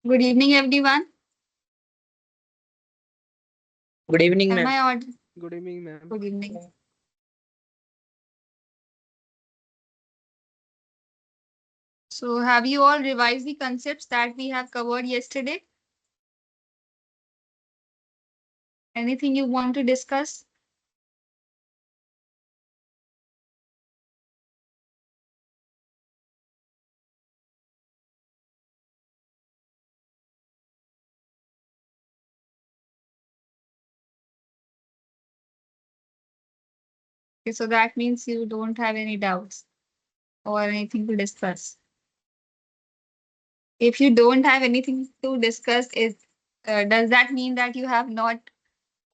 Good evening, everyone. Good evening, Am ma'am. I audible? Good evening, ma'am. Good evening. So, have you all revised the concepts that we have covered yesterday? Anything you want to discuss? Okay, so that means you don't have any doubts or anything to discuss. If you don't have anything to discuss, does that mean that you have not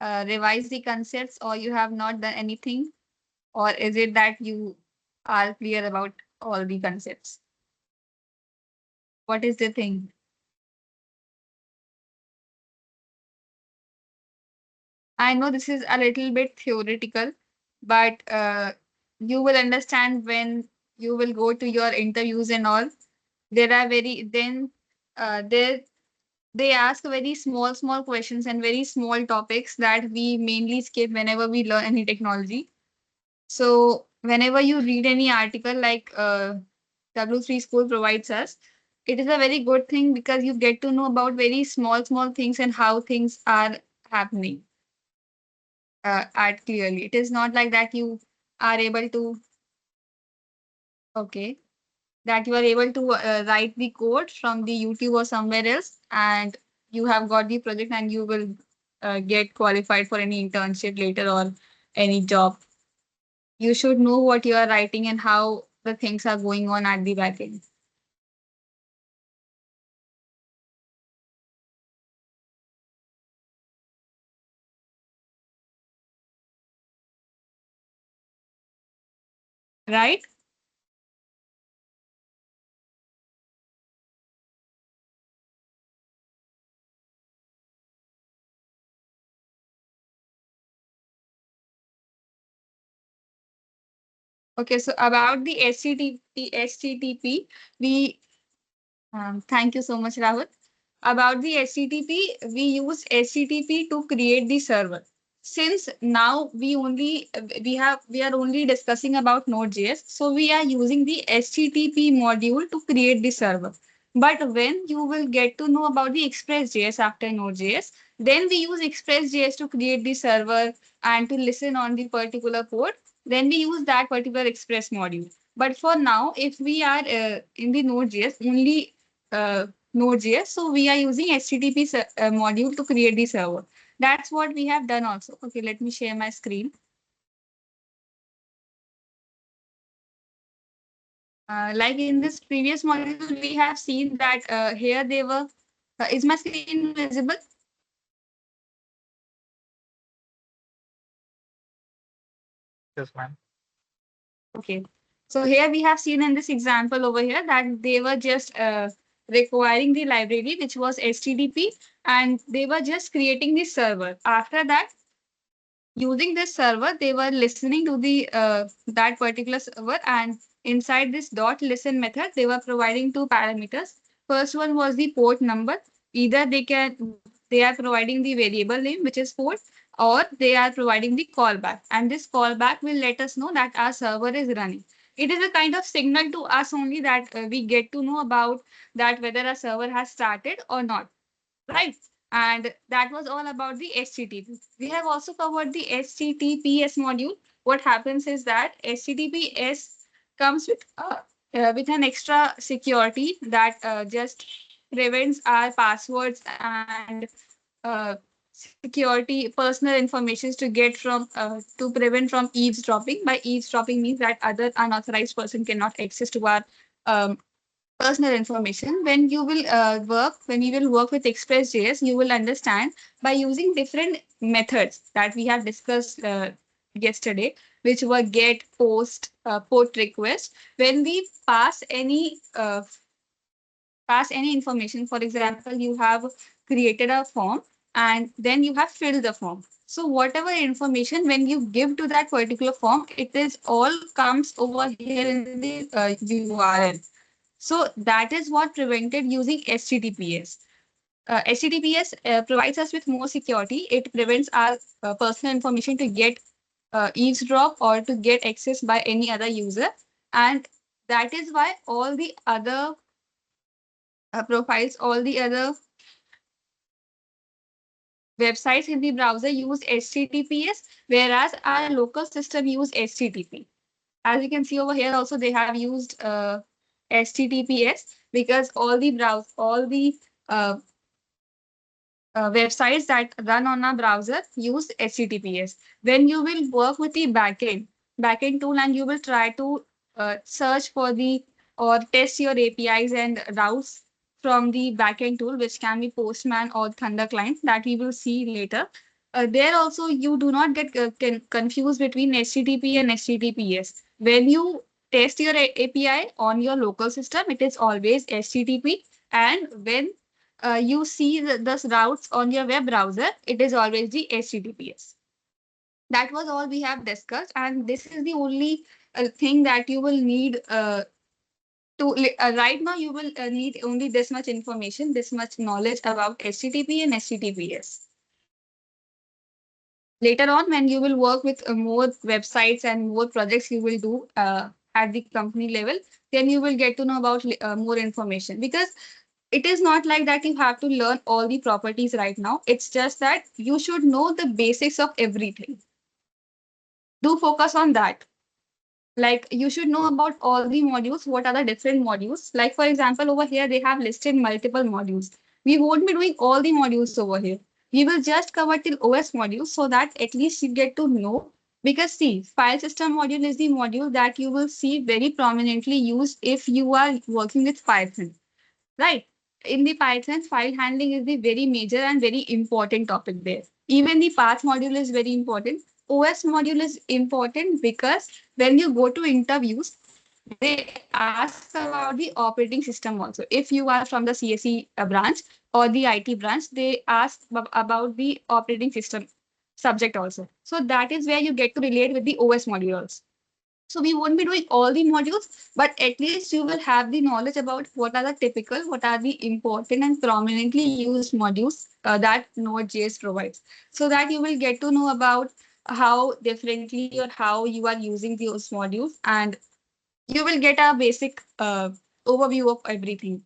revised the concepts or you have not done anything? Or is it that you are clear about all the concepts? What is the thing? I know this is a little bit theoretical, but you will understand when you will go to your interviews and all. There are very then there they ask very small questions and very small topics that we mainly skip whenever we learn any technology. So whenever you read any article like W3 School provides us, it is a very good thing because you get to know about very small things and how things are happening at clearly. It is not like that you are able to, okay, that you are able to write the code from the YouTube or somewhere else and you have got the project and you will get qualified for any internship later or any job. You should know what you are writing and how the things are going on at the back end. Right? Okay, so about the HTTP, we thank you so much, Rahul. About the HTTP, we use HTTP to create the server. Since now we are only discussing about Node.js, so we are using the HTTP module to create the server. But when you will get to know about the Express.js after Node.js, then we use Express.js to create the server and to listen on the particular port. Then we use that particular Express module. But for now, if we are in the Node.js, only uh, Node.js. So we are using HTTP module to create the server. That's what we have done also. Okay, let me share my screen. Like in this previous module, we have seen that here they were. Is my screen visible? Yes, ma'am. Okay. So here we have seen in this example over here that they were just requiring the library, which was HTTP, and they were just creating the server. After that, using this server, they were listening to the that particular server, and inside this dot listen method, they were providing two parameters. First one was the port number. Either they are providing the variable name, which is port, or they are providing the callback, and this callback will let us know that our server is running. It is a kind of signal to us only that we get to know about that whether a server has started or not, right? And that was all about the HTTP. We have also covered the HTTPS module. What happens is that HTTPS comes with an extra security that just prevents our passwords and uh, security personal information to get from to prevent from eavesdropping. By eavesdropping means that other unauthorized person cannot access to our um, personal information. When you will work with Express.js, you will understand by using different methods that we have discussed yesterday, which were get, post, put request. When we pass any information, for example, you have created a form and then you have filled the form. So whatever information when you give to that particular form, it is all comes over here in the URL. So that is what prevented using HTTPS. HTTPS provides us with more security. It prevents our personal information to get eavesdrop or to get access by any other user. And that is why all the other profiles, all the other websites in the browser use HTTPS, whereas our local system use HTTP. As you can see over here, also they have used HTTPS because all the uh, websites that run on a browser use HTTPS. When you will work with the backend tool, and you will try to search for the or test your APIs and routes from the backend tool, which can be Postman or Thunder client that we will see later. There also you do not get confused between HTTP and HTTPS. When you test your API on your local system, it is always HTTP. And when you see the routes on your web browser, it is always the HTTPS. That was all we have discussed, and this is the only thing that you will need right now. You will need only this much information, this much knowledge about HTTP and HTTPS. Later on, when you will work with more websites and more projects you will do at the company level, then you will get to know about more information, because it is not like that you have to learn all the properties right now. It's just that you should know the basics of everything. Do focus on that. Like you should know about all the modules. What are the different modules? Like for example, over here they have listed multiple modules. We won't be doing all the modules over here. We will just cover till OS modules so that at least you get to know. Because see, file system module is the module that you will see very prominently used if you are working with Python. Right. In the Python, file handling is the very major and very important topic there. Even the path module is very important. OS module is important because when you go to interviews, they ask about the operating system also. If you are from the CSE branch or the IT branch, they ask about the operating system subject also. So that is where you get to relate with the OS module also. So we won't be doing all the modules, but at least you will have the knowledge about what are the typical, what are the important and prominently used modules that Node.js provides. So that you will get to know about how differently or how you are using those modules, and you will get a basic overview of everything.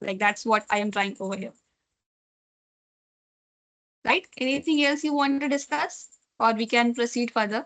Like that's what I am trying over here. Right? Anything else you want to discuss? Or we can proceed further.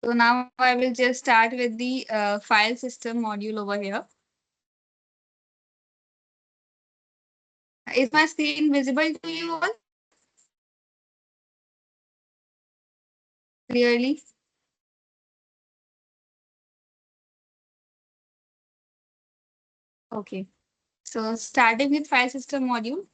So now I will just start with the file system module over here. Is my screen visible to you all clearly? Okay. So starting with file system module,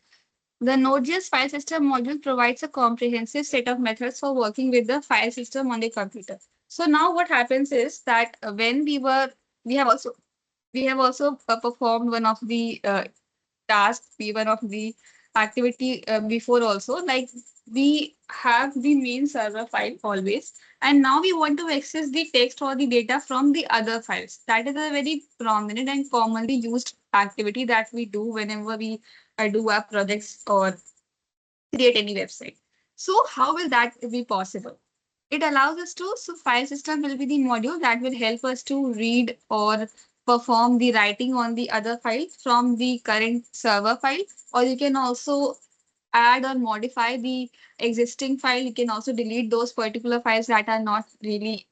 the Node.js file system module provides a comprehensive set of methods for working with the file system on the computer. So now what happens is that when we have also performed one of the task, one of the activity before also, like we have the main server file always, and now we want to access the text or the data from the other files. That is a very prominent and commonly used activity that we do whenever we do our projects or create any website. So how will that be possible? It allows us to, so file system will be the module that will help us to read or perform the writing on the other file from the current server file, or you can also add or modify the existing file. You can also delete those particular files that are not really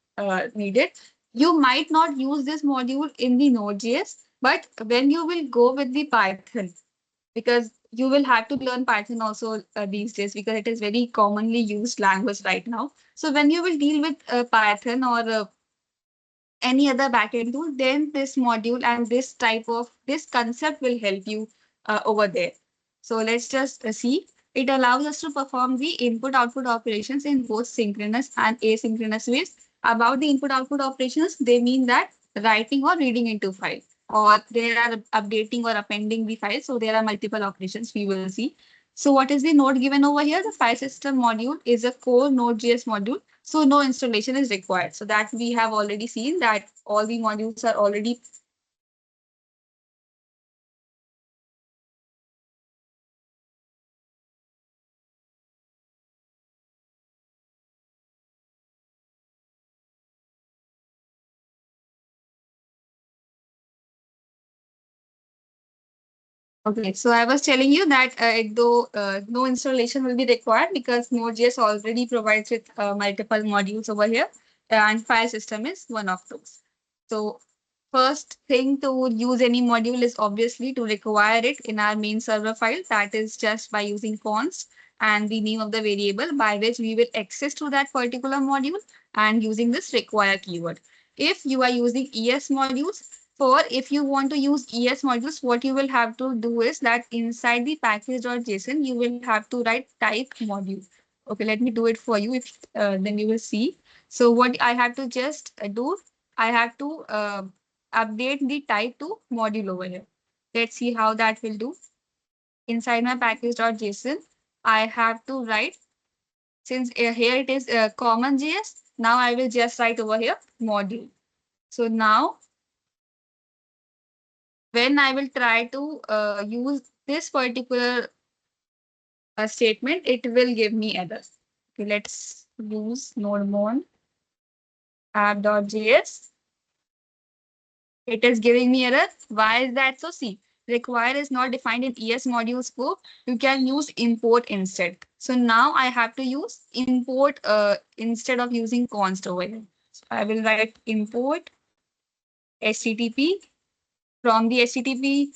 needed. You might not use this module in the Node.js, but when you will go with the Python, because you will have to learn Python also these days, because it is very commonly used language right now. So when you will deal with Python or any other backend tool, then this module and this type of this concept will help you over there. So let's just see. It allows us to perform the input output operations in both synchronous and asynchronous ways. About the input output operations, they mean that writing or reading into file, or there are updating or appending the file. So there are multiple operations we will see. So what is the node given over here? The file system module is a core Node.js module, so no installation is required. So that we have already seen that all the modules are already. Okay, so I was telling you that though no installation will be required because Node.js already provides with multiple modules over here, and file system is one of those. So first thing to use any module is obviously to require it in our main server file. That is just by using const and the name of the variable by which we will access to that particular module and using this require keyword. If you are using ES modules, for if you want to use ES modules, what you will have to do is that inside the package.json, you will have to write type module. Okay, let me do it for you. If then you will see. So what I have to just do, I have to update the type to module over here. Let's see how that will do. Inside my package.json, I have to write, since here it is common JS, now I will just write over here module. So now when I will try to use this particular statement, it will give me error. Okay, let's use nodemon app.js. It is giving me error. Why is that? So see, require is not defined in ES module scope. You can use import instead. So now I have to use import instead of using const over here. So I will write import HTTP from the HTTP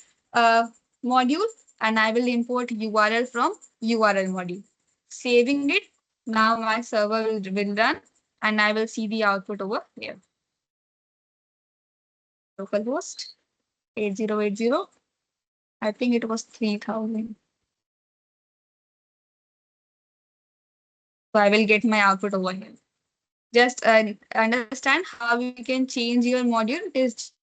module, and I will import URL from URL module. Saving it. Now my server will run and I will see the output over here. Localhost 8080. I think it was 3000. So I will get my output over here. Just understand how you can change your module. It is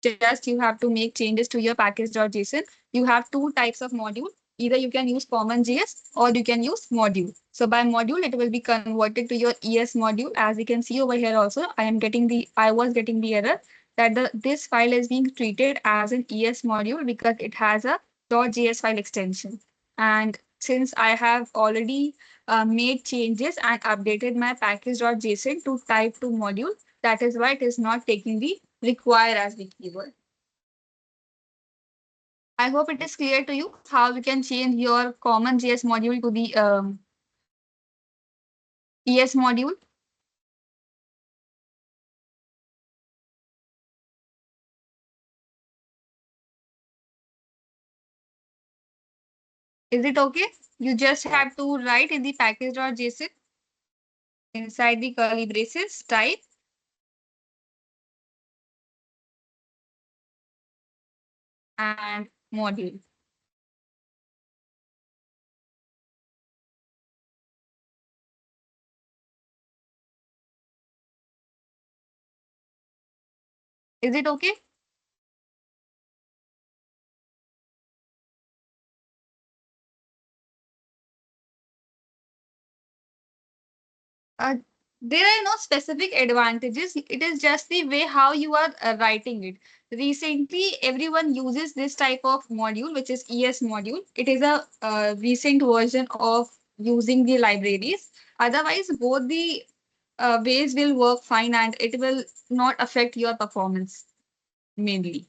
just you have to make changes to your package.json. You have two types of module. Either you can use common JS or you can use module. So by module, it will be converted to your ES module. As you can see over here also, I was getting the error that this file is being treated as an ES module because it has a .js file extension. And since I have already made changes and updated my package.json to type to module, that is why it is not taking the require as the keyword. I hope it is clear to you how you can change your common JS module to the ES module. Is it okay? You just have to write in the package.json inside the curly braces, type and module. Is it okay? Uh, there are no specific advantages. It is just the way how you are writing it. Recently, everyone uses this type of module, which is ES module. It is a recent version of using the libraries. Otherwise, both the ways will work fine and it will not affect your performance mainly.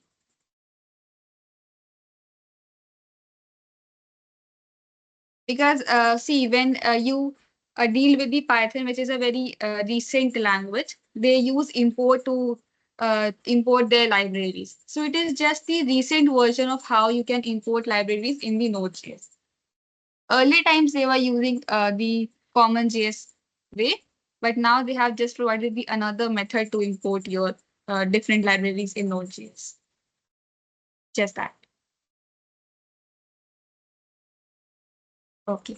Because see, when you deal with the Python, which is a very recent language, they use import to import their libraries. So it is just the recent version of how you can import libraries in the Node.js. Early times they were using the common JS way. But now they have just provided the another method to import your different libraries in Node.js. Just that. Okay.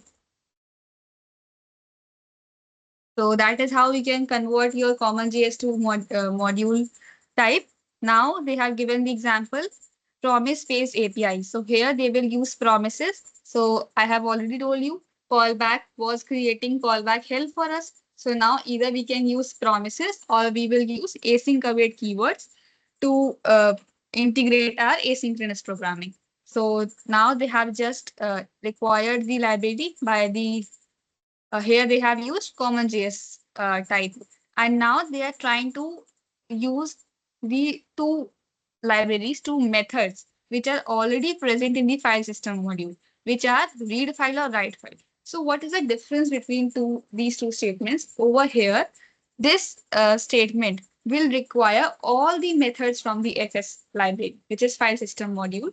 So that is how we can convert your common JS to module type. Now they have given the example promise-based API. So here they will use promises. So I have already told you callback was creating callback help for us. So now either we can use promises or we will use async await keywords to integrate our asynchronous programming. So now they have just required the library by the here they have used common JS type. And now they are trying to use the two libraries, two methods, which are already present in the file system module, which are read file or write file. So what is the difference between these two statements? Over here, this statement will require all the methods from the FS library, which is file system module.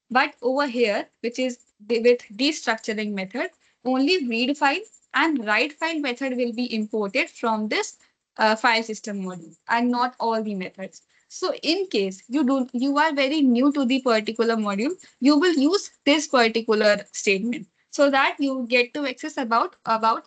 But over here, which is with destructuring method, only read file and write file method will be imported from this file system module and not all the methods. So in case you are very new to the particular module, you will use this particular statement so that you get to access about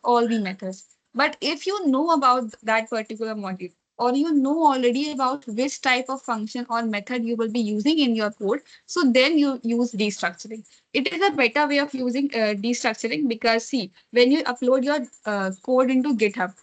all the methods. But if you know about that particular module or you know already about which type of function or method you will be using in your code, so then you use destructuring. It is a better way of using destructuring because see, when you upload your code into GitHub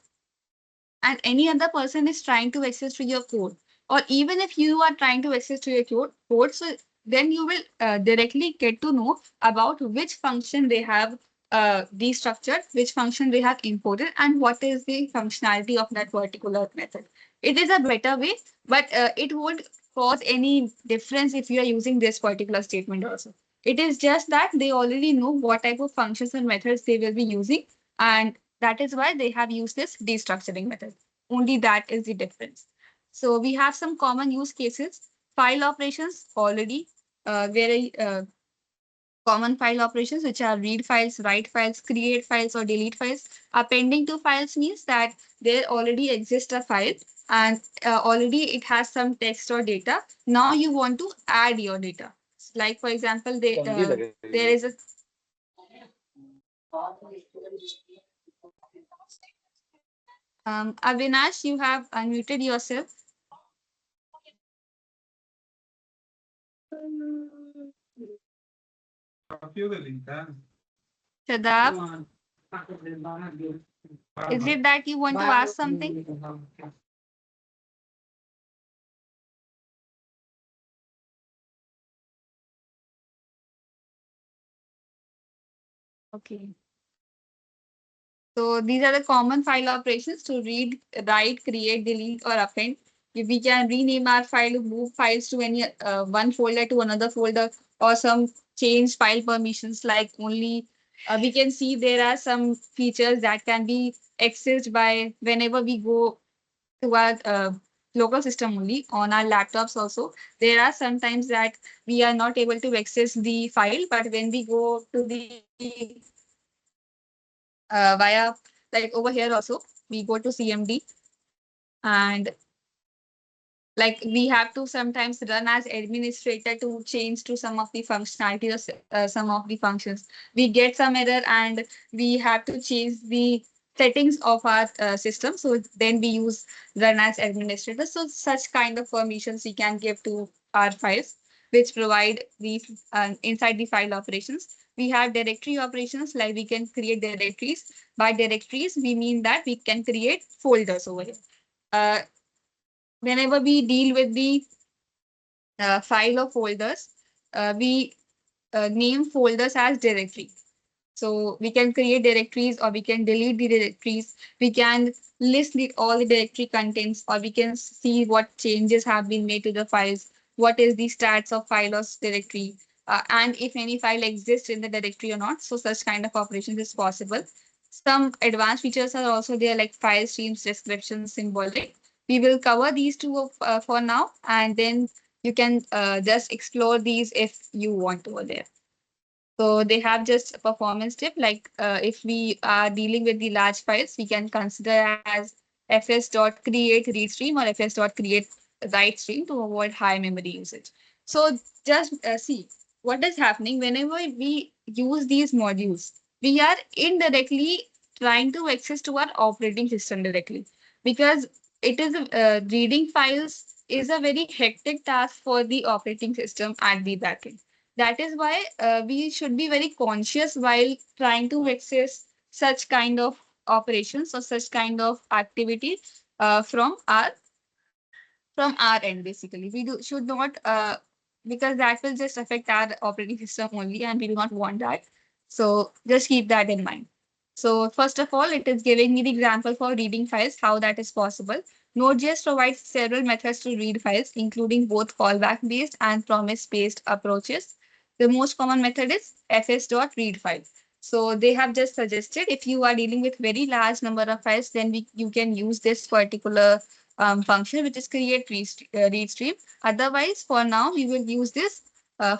and any other person is trying to access to your code, or even if you are trying to access to your code, so then you will directly get to know about which function they have destructured, which function they have imported, and what is the functionality of that particular method. It is a better way, but it won't cause any difference if you are using this particular statement also. It is just that they already know what type of functions and methods they will be using, and that is why they have used this destructuring method. Only that is the difference. So we have some common use cases. File operations already very common file operations, which are read files, write files, create files, or delete files. Appending to files means that there already exists a file and already it has some text or data. Now you want to add your data. Like for example, there is a Avinash, you have unmuted yourself. Shadab, is it that you want to ask something? Okay. So these are the common file operations to read, write, create, delete, or append. If we can rename our file, move files to any one folder to another folder, or some change file permissions, like only we can see there are some features that can be accessed by whenever we go to our local system only on our laptops also. There are sometimes that we are not able to access the file, but when we go to the via like over here also, we go to CMD and like we have to sometimes run as administrator to change to some of the functionality or some of the functions. We get some error and we have to change the settings of our system. So then we use run as administrator. So such kind of permissions we can give to our files, which provide the inside the file operations. We have directory operations, like we can create directories. By directories, we mean that we can create folders over here. Uh, Whenever we deal with the file or folders, we name folders as directory. So we can create directories or we can delete the directories. We can list all the directory contents, or we can see what changes have been made to the files, what is the stats of file or directory, and if any file exists in the directory or not. So such kind of operations is possible. Some advanced features are also there, like file streams, descriptions, symbolic. We will cover these two for now, and then you can just explore these if you want over there. So they have just a performance tip, like if we are dealing with the large files, we can consider as fs.create read stream or fs.create write stream to avoid high memory usage. So just see what is happening whenever we use these modules. We are indirectly trying to access to our operating system directly because it is reading files is a very hectic task for the operating system at the backend. That is why we should be very conscious while trying to access such kind of operations or such kind of activity from our end. Basically, we should not because that will just affect our operating system only, and we do not want that. So just keep that in mind. So first of all, it is giving me the example for reading files, how that is possible. Node.js provides several methods to read files, including both callback-based and promise-based approaches. The most common method is fs.readFile. So they have just suggested if you are dealing with very large number of files, then you can use this particular function, which is create read stream. Otherwise, for now, we will use this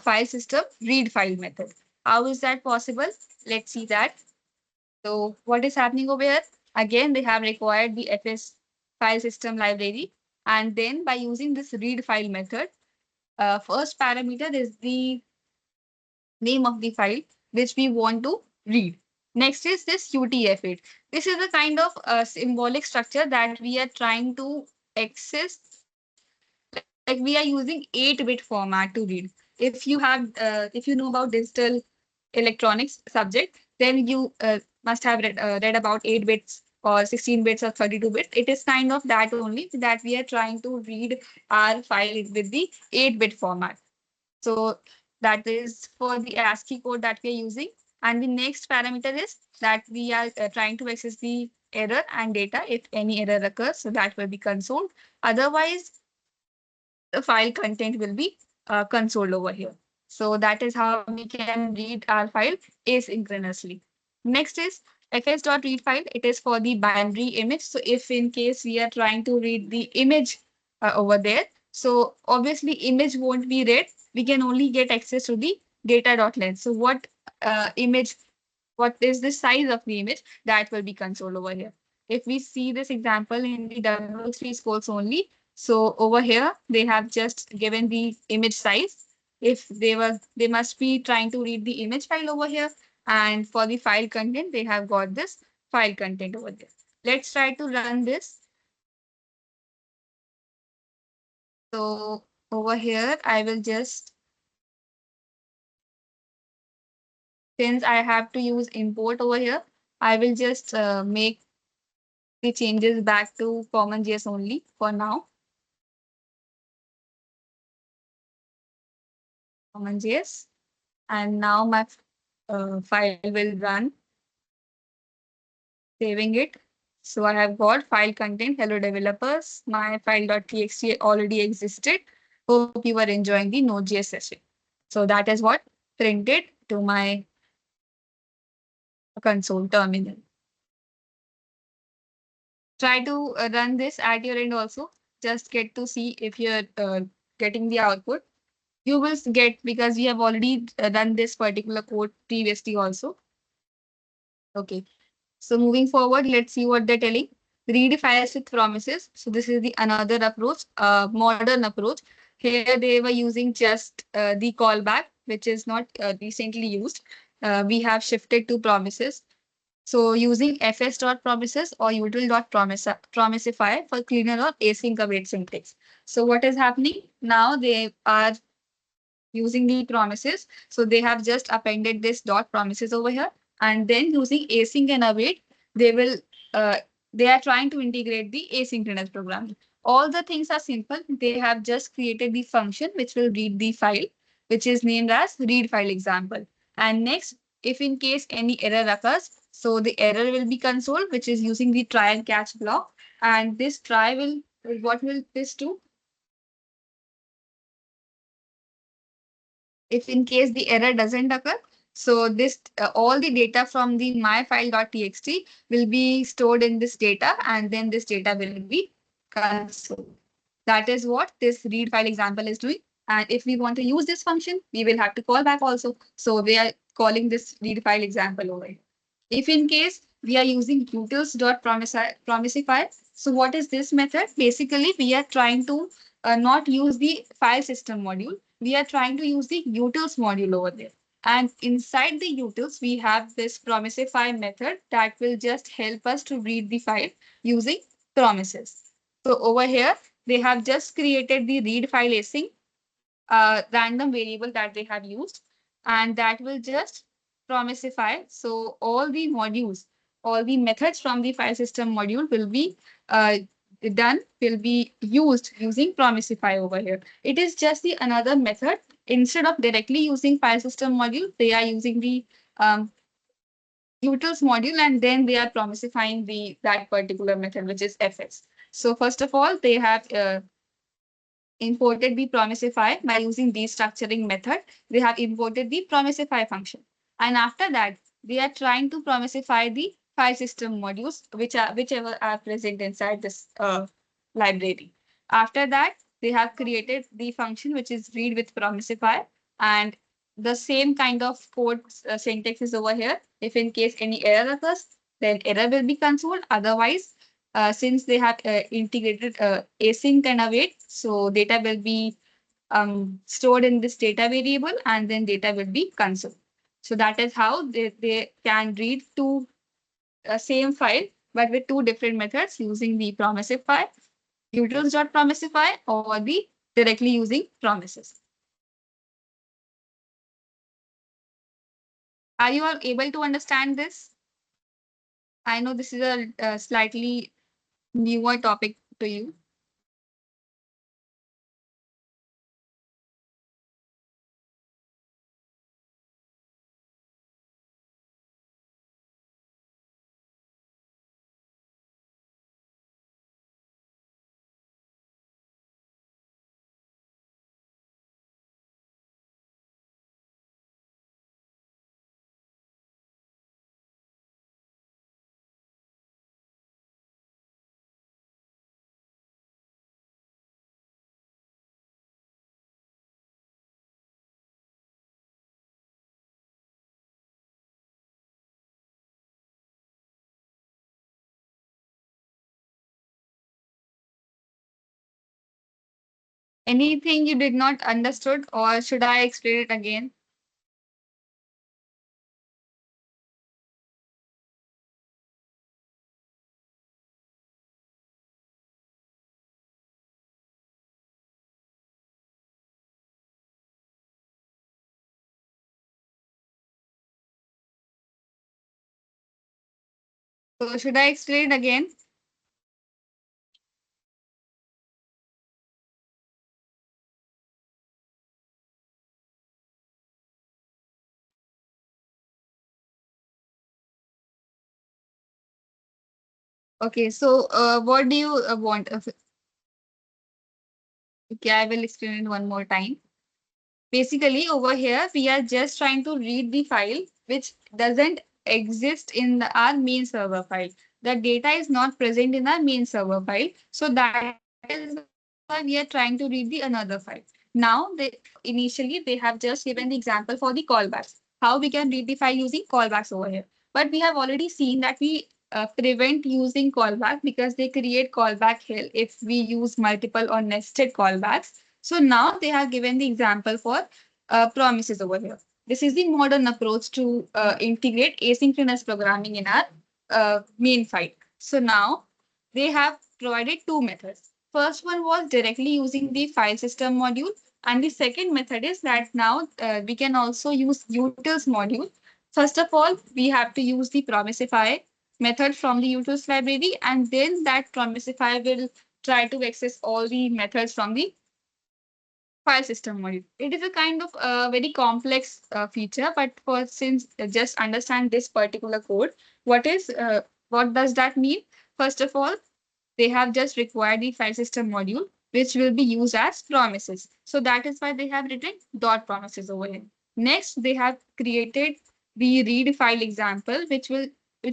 file system read file method. How is that possible? Let's see that. So what is happening over here? Again, they have required the FS file system library. And then by using this read file method, first parameter is the name of the file which we want to read. Next is this UTF-8. This is a kind of symbolic structure that we are trying to access. Like we are using 8-bit format to read. If you know about digital electronics subject, then you must have read about 8 bits or 16 bits or 32 bits. It is kind of that only that we are trying to read our file with the 8-bit format. So that is for the ASCII code that we are using. And the next parameter is that we are trying to access the error and data if any error occurs. So that will be consoled. Otherwise, the file content will be consoled over here. So that is how we can read our file asynchronously. Next is fs.read file. It is for the binary image. So if in case we are trying to read the image over there, so obviously image won't be read. We can only get access to the data.length. So what is the size of the image that will be consoled over here. If we see this example in the W3 scores only, so over here they have just given the image size. If they must be trying to read the image file over here, and for the file content they have got this file content over there. Let's try to run this. So over here I will just, since I have to use import over here, I will just make the changes back to CommonJS only for now. CommonJS. And now my file will run, saving it. So I have got file content, hello developers. My file.txt already existed. Hope you are enjoying the Node.js session. So that is what printed to my console terminal. Try to run this at your end also. Just get to see if you're getting the output. You will get because we have already done this particular code previously also. Okay. So moving forward, let's see what they're telling. Read files with promises. So this is the another approach, modern approach. Here they were using just the callback, which is not recently used. We have shifted to promises. So using fs.promises or util.promisify for cleaner or async await syntax. So what is happening now? They are using the promises. So they have just appended this dot promises over here. And then using async and await, they will they are trying to integrate the asynchronous programming. All the things are simple. They have just created the function which will read the file, which is named as read file example. And next, if in case any error occurs, so the error will be consoled, which is using the try and catch block. And this try will, what will this do? If in case the error doesn't occur, so this all the data from the myfile.txt will be stored in this data, and then this data will be consumed. That is what this read file example is doing. And if we want to use this function, we will have to call back also. So we are calling this read file example over here. If in case we are using utils.promisify. So what is this method? Basically, we are trying to not use the file system module. We are trying to use the utils module over there. And inside the utils, we have this promisify method that will just help us to read the file using promises. So over here, they have just created the read file async random variable that they have used, and that will just promisify. So all the modules, all the methods from the file system module will be uh, will be used using promisify over here. It is just the another method. Instead of directly using file system module, they are using the um, utils module, and then they are promisifying the that particular method, which is fs. So first of all, they have imported the promisify by using destructuring method. They have imported the promisify function. And after that, they are trying to promisify the file system modules, whichever are present inside this library. After that, they have created the function which is read with promisify, and the same kind of code syntax is over here. If in case any error occurs, then error will be consoled. Otherwise, since they have integrated async and await, so data will be stored in this data variable, and then data will be consumed. So that is how they can read to same file, but with two different methods using the promisify, utils.promisify, or the directly using promises. Are you all able to understand this? I know this is a slightly newer topic to you. Anything you did not understood, or should I explain it again? So should I explain it again? Okay, so what do you want? Okay, I will explain it one more time. Basically, over here, we are just trying to read the file which doesn't exist in our main server file. The data is not present in our main server file. So that is why we are trying to read the another file. Now, initially, they have just given the example for the callbacks. How we can read the file using callbacks over here. But we have already seen that we prevent using callback because they create callback hell if we use multiple or nested callbacks. So now they have given the example for promises over here. This is the modern approach to integrate asynchronous programming in our main file. So now they have provided two methods. First one was directly using the file system module. And the second method is that now we can also use utils module. First of all, we have to use the promisify method from the utils library, and then that promisify will try to access all the methods from the file system module. It is a kind of very complex feature, but for since just understand this particular code, what does that mean? First of all, they have just required the file system module, which will be used as promises. So that is why they have written dot promises over here. Next, they have created the read file example, which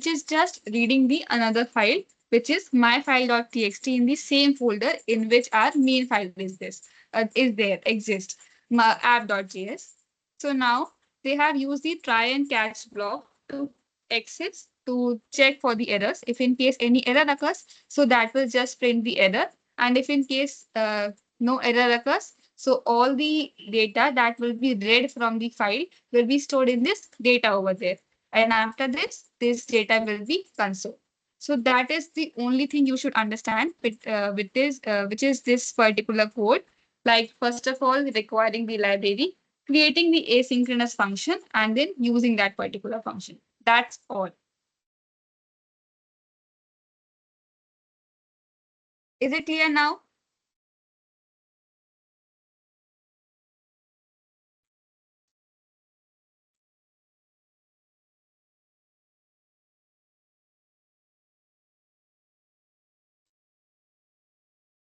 is just reading the another file, which is myfile.txt in the same folder in which our main file is there, exists, app.js. So now they have used the try and catch block to access to check for the errors. If in case any error occurs, so that will just print the error. And if in case no error occurs, so all the data that will be read from the file will be stored in this data over there. And after this data will be console. So that is the only thing you should understand with this, which is this particular code. Like first of all, requiring the library, creating the asynchronous function, and then using that particular function. That's all. Is it clear now?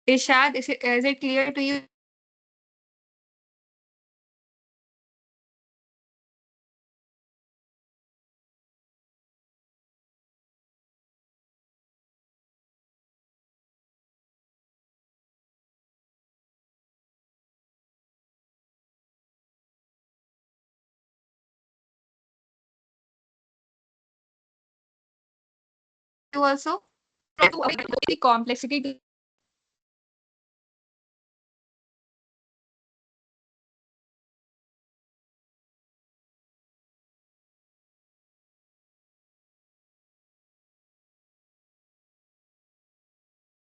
Ishad, is it clear to you? You also to avoid the complexity to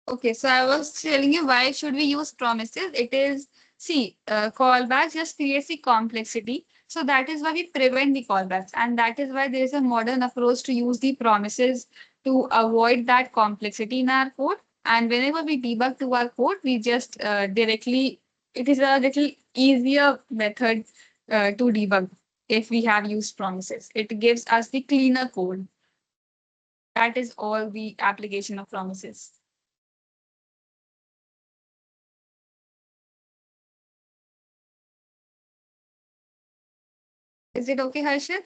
Okay, so I was telling you why should we use promises? It is, see, callbacks just creates the complexity. So that is why we prevent the callbacks. And that is why there is a modern approach to use the promises to avoid that complexity in our code. And whenever we debug to our code, we just directly, it is a little easier method to debug if we have used promises. It gives us the cleaner code. That is all the application of promises. Is it okay, Harshit?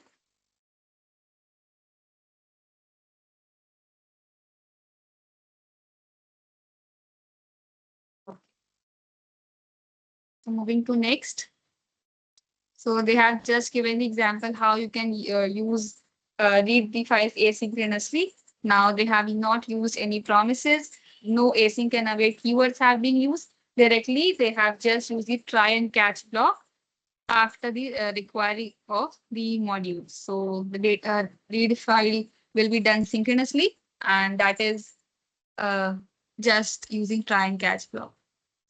So moving to next. So they have just given the example how you can read the files asynchronously. Now they have not used any promises. No async and await keywords have been used. Directly, they have just used the try and catch block after the requiry of the module. So the data read file will be done synchronously, and that is uh, just using try and catch block.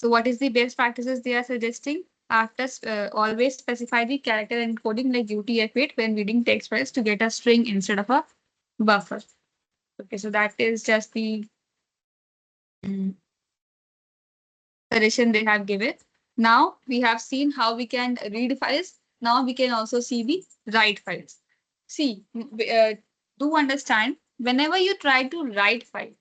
So what is the best practices they are suggesting? After always specify the character encoding like UTF-8 when reading text files to get a string instead of a buffer. Okay, so that is just the mm, suggestion they have given. Now we have seen how we can read files. Now we can also see the write files. See, do understand whenever you try to write file,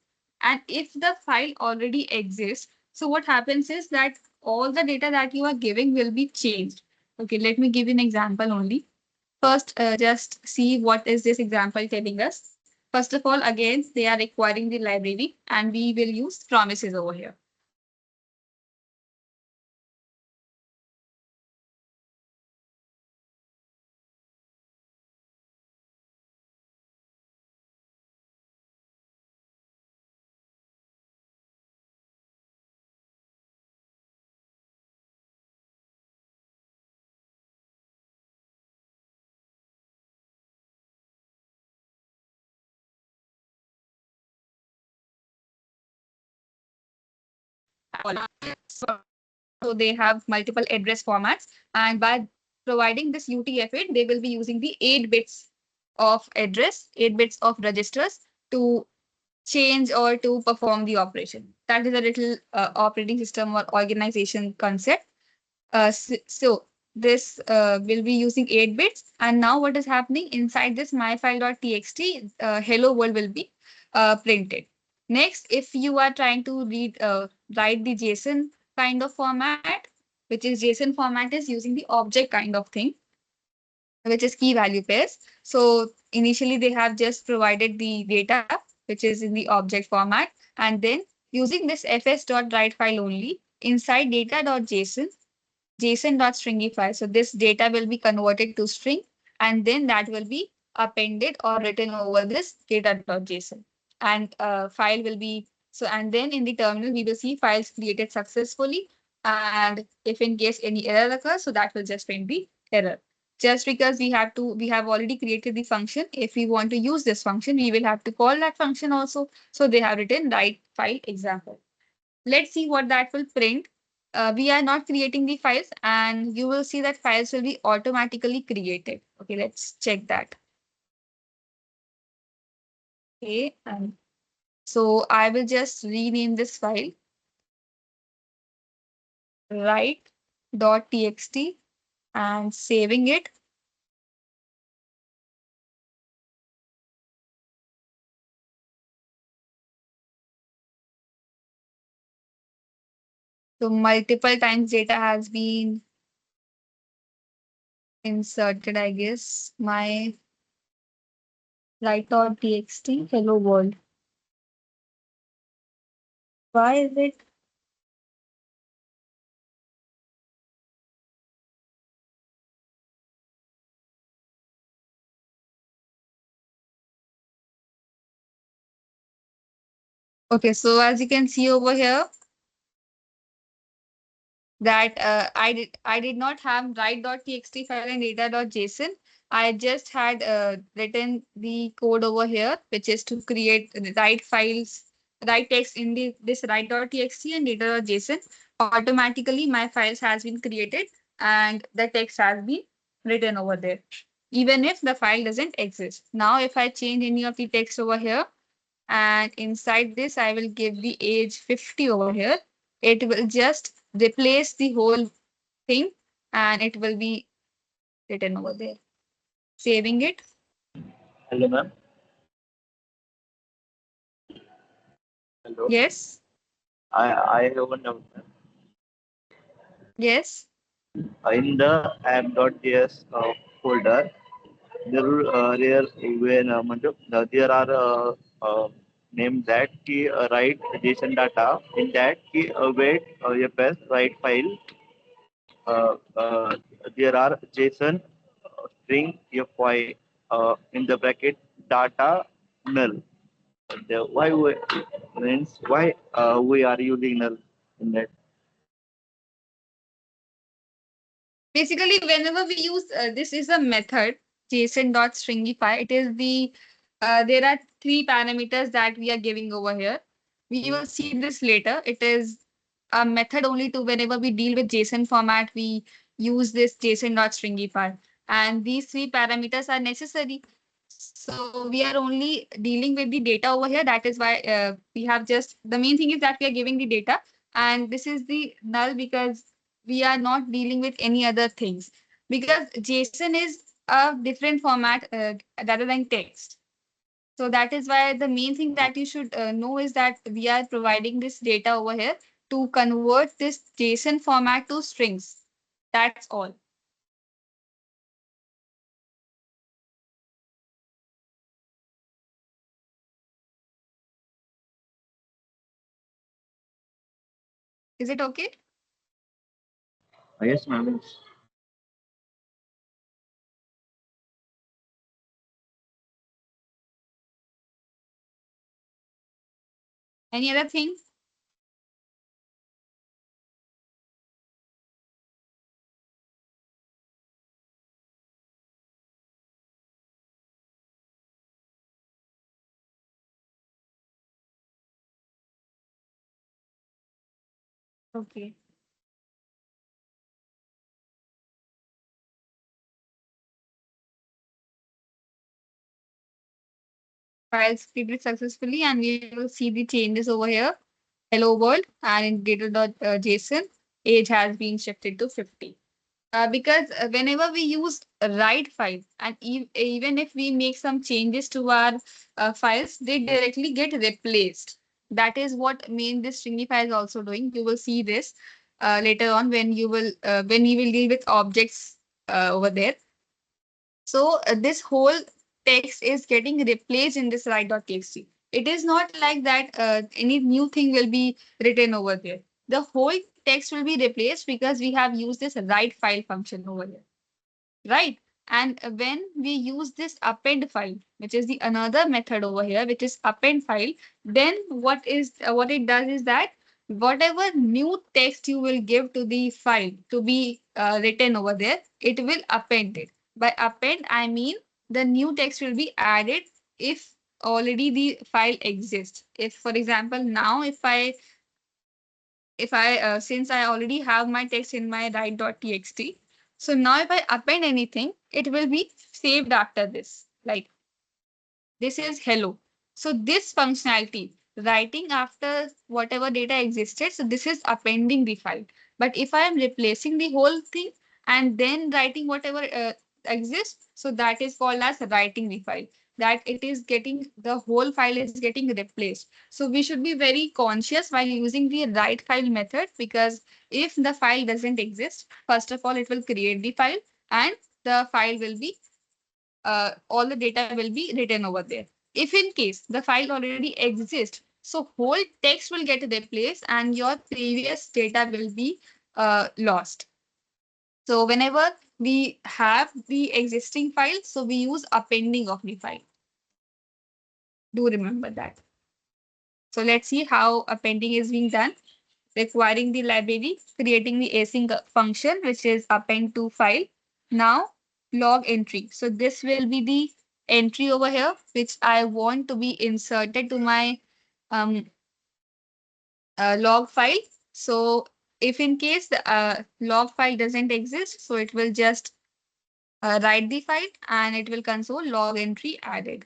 and if the file already exists, so what happens is that all the data that you are giving will be changed. Okay, let me give you an example only. First, just see what is this example telling us. First of all, again, they are requiring the library, and we will use promises over here. So they have multiple address formats, and by providing this UTF-8, they will be using the 8 bits of address, 8 bits of registers to change or to perform the operation. That is a little operating system or organization concept. So this will be using 8 bits. And now what is happening inside this myfile.txt, hello world will be printed. Next, if you are trying to write the JSON kind of format, which is JSON format is using the object kind of thing, which is key value pairs. So initially they have just provided the data, which is in the object format. And then using this fs.write file only inside data.json, JSON.stringify. So this data will be converted to string, and then that will be appended or written over this data.json. And file will be so, and then in the terminal, we will see files created successfully. And if in case any error occurs, so that will just print the error. Just because we have already created the function. If we want to use this function, we will have to call that function also. So they have written write file example. Let's see what that will print. We are not creating the files, and you will see that files will be automatically created. Okay, let's check that. Okay, and so I will just rename this file write.txt and saving it. So multiple times data has been inserted, I guess. My write.txt, hello world. Why is it? Okay, so as you can see over here, that I did not have write.txt file and data.json. I just had written the code over here, which is to create write files, write text in this write.txt and data.json. Automatically, my files has been created and the text has been written over there, even if the file doesn't exist. Now, if I change any of the text over here, and inside this I will give the age 50 over here. It will just replace the whole thing and it will be written over there. Saving it. Hello, ma'am. Hello. Yes. I have one doubt, ma'am. Yes. In the app.js folder, there are named that key write JSON data. In that key wait you press write file. There are JSON string fy in the bracket data null. Why we means why we are using null in that? Basically, whenever we use this is a method json.stringify. It is the there are three parameters that we are giving over here. We will see this later. It is a method only to whenever we deal with JSON format, we use this json.stringify. And these three parameters are necessary. So we are only dealing with the data over here. That is why we have just the main thing is that we are giving the data. And this is the null because we are not dealing with any other things. Because JSON is a different format rather than text. So that is why the main thing that you should know is that we are providing this data over here to convert this JSON format to strings. That's all. Is it okay? Yes, ma'am. Any other thing? Okay. Files created successfully, and we will see the changes over here. Hello world, and in data.json, age has been shifted to 50. Because whenever we use write file, and even if we make some changes to our files, they directly get replaced. That is what main this stringify is also doing. You will see this later on when we will deal with objects over there. So this whole text is getting replaced in this write.txt. It is not like that any new thing will be written over there. The whole text will be replaced because we have used this write file function over here. Right? And when we use this append file, which is the another method over here, which is append file, then what it does is that whatever new text you will give to the file to be written over there, it will append it. By append, I mean the new text will be added if already the file exists. If, for example, now if I since I already have my text in my write.txt, so now if I append anything, it will be saved after this. Like this is hello. So this functionality, writing after whatever data existed, so this is appending the file. But if I am replacing the whole thing and then writing whatever exists, so that is called as writing the file. That it is getting the whole file is getting replaced. So we should be very conscious while using the write file method, because if the file doesn't exist, first of all, it will create the file and the file will be all the data will be written over there. If in case the file already exists, so whole text will get replaced and your previous data will be lost. So whenever we have the existing file, so we use appending of the file. Do remember that. So let's see how appending is being done. Requiring the library, creating the async function, which is append to file. Now log entry. So this will be the entry over here, which I want to be inserted to my um, log file. So if in case the log file doesn't exist, so it will just write the file and it will console log entry added.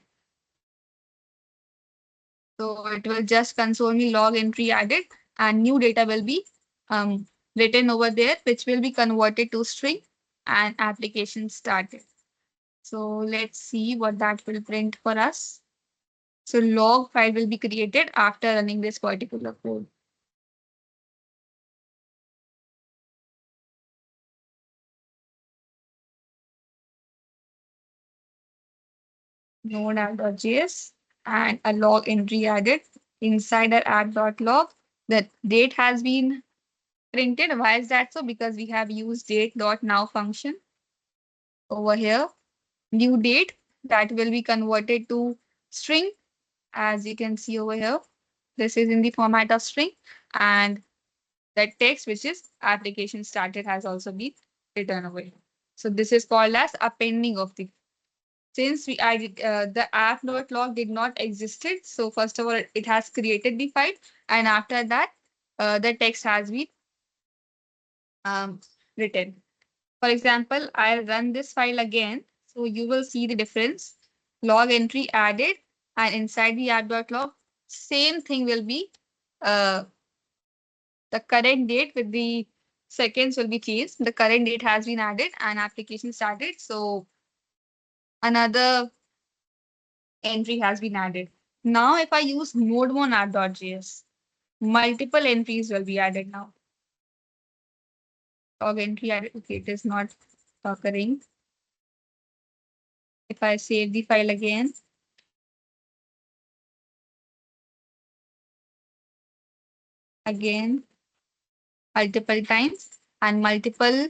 So it will just console me log entry added and new data will be um, written over there, which will be converted to string and application started. So let's see what that will print for us. So log file will be created after running this particular code. Node app.js and a log entry added inside our app.log. The date has been printed. Why is that so? Because we have used date.now function over here. New date that will be converted to string, as you can see over here. This is in the format of string, and the text, which is application started, has also been written over here. So this is called as appending of the. Since we added the app.log did not existed, so first of all it has created the file, and after that the text has been written. For example, I'll run this file again, so you will see the difference. Log entry added, and inside the app.log, same thing will be uh, the current date with the seconds will be changed. The current date has been added and application started. So another entry has been added. Now, if I use node1 app.js, multiple entries will be added now. Log entry added. Okay, it is not occurring. If I save the file again, multiple times, and multiple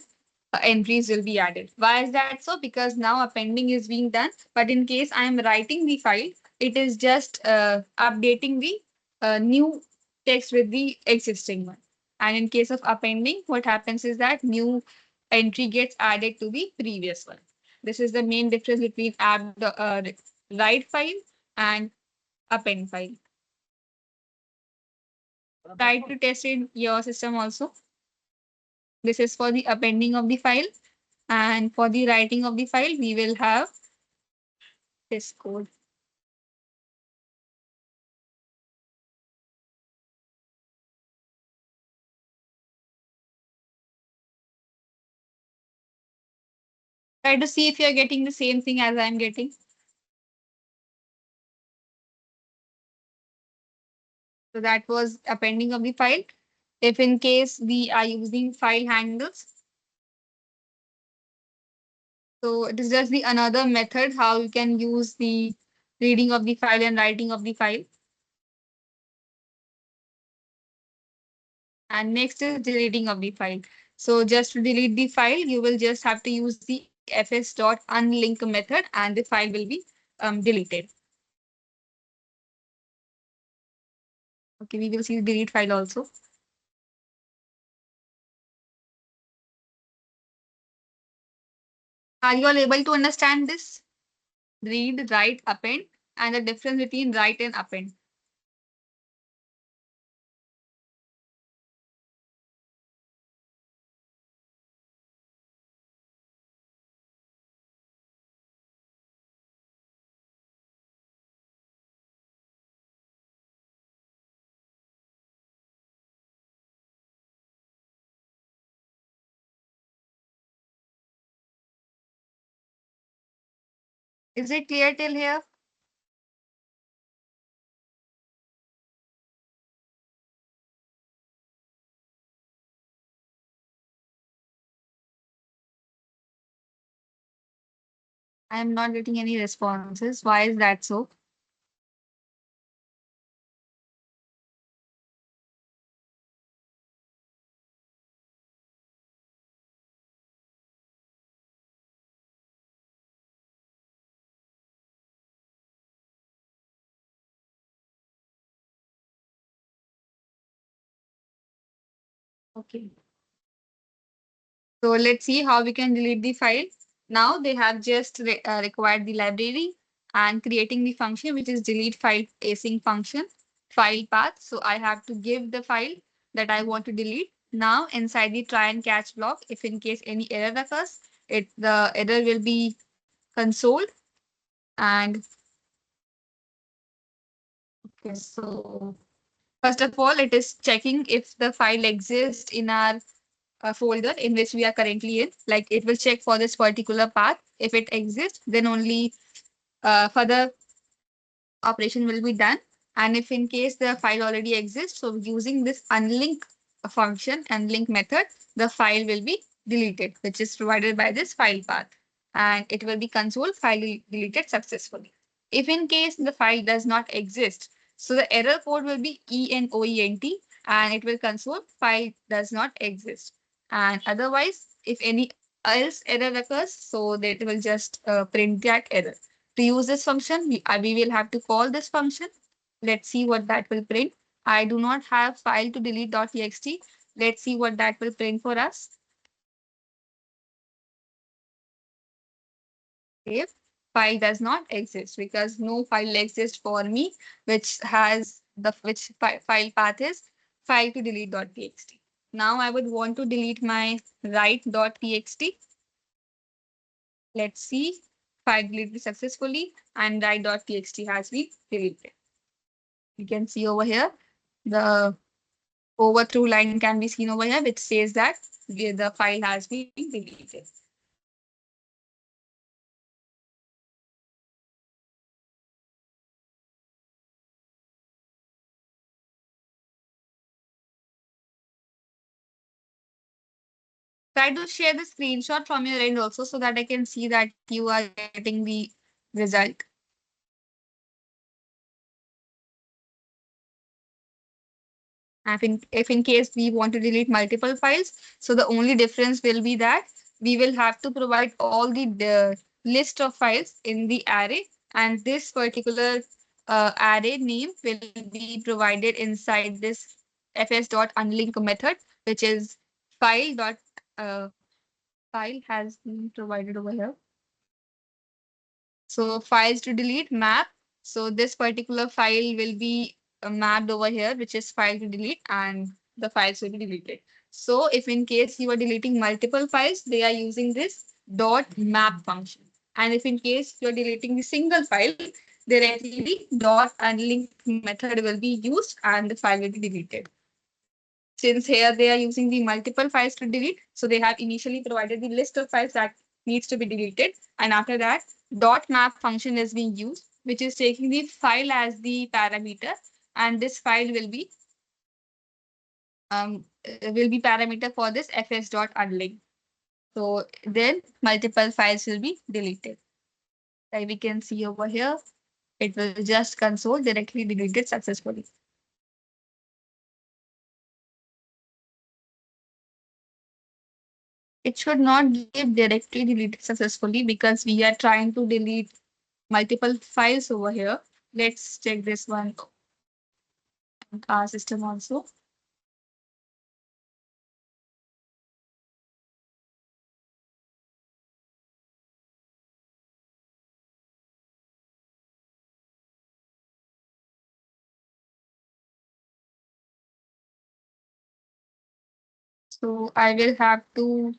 entries will be added. Why is that so? Because now appending is being done, but in case I am writing the file, it is just updating the new text with the existing one. And in case of appending, what happens is that new entry gets added to the previous one. This is the main difference between write file and append file. Try to test in your system also. This is for the appending of the file. And for the writing of the file, we will have this code. Try to see if you're getting the same thing as I'm getting. So that was appending of the file. If in case we are using file handles, so it is just the another method how you can use the reading of the file and writing of the file. And next is deleting of the file. So just to delete the file, you will just have to use the fs.unlink method and the file will be deleted. Okay, we will see the delete file also. Are you all able to understand this? Read, write, append, and the difference between write and append. Is it clear till here? I am not getting any responses. Why is that so? Okay. So let's see how we can delete the file. Now they have just required the library and creating the function, which is delete file async function file path. So I have to give the file that I want to delete. Now inside the try and catch block, if in case any error occurs, the error will be consoled. And okay, so first of all, it is checking if the file exists in our folder in which we are currently in. Like it will check for this particular path. If it exists, then only further operation will be done. And if in case the file already exists, so using this unlink function, unlink method, the file will be deleted, which is provided by this file path. And it will be console file deleted successfully. If in case the file does not exist, so the error code will be ENOENT and it will console file does not exist. And otherwise, if any else error occurs, so that will just print that error. To use this function, we will have to call this function. Let's see what that will print. I do not have file to delete.txt. Let's see what that will print for us. If file does not exist, because no file exists for me, which has the file path is file to delete.txt. Now I would want to delete my write.txt. Let's see. File deleted successfully and write.txt has been deleted. You can see over here, the overthrow line can be seen over here, which says that the file has been deleted. Try to share the screenshot from your end also so that I can see that you are getting the result. If in case we want to delete multiple files, so the only difference will be that we will have to provide all the list of files in the array, and this particular array name will be provided inside this fs.unlink method, which is file dot file has been provided over here. So files to delete map. So this particular file will be mapped over here, which is file to delete, and the files will be deleted. So if in case you are deleting multiple files, they are using this dot map function. And if in case you're deleting the single file, directly the dot unlink method will be used and the file will be deleted. Since here they are using the multiple files to delete, so they have initially provided the list of files that needs to be deleted. And after that, dot map function is being used, which is taking the file as the parameter. And this file will be parameter for this fs.unlink. So then multiple files will be deleted. Like we can see over here, it will just console directly deleted successfully. It should not give directory deleted successfully because we are trying to delete multiple files over here. Let's check this one on our system also. So I will have to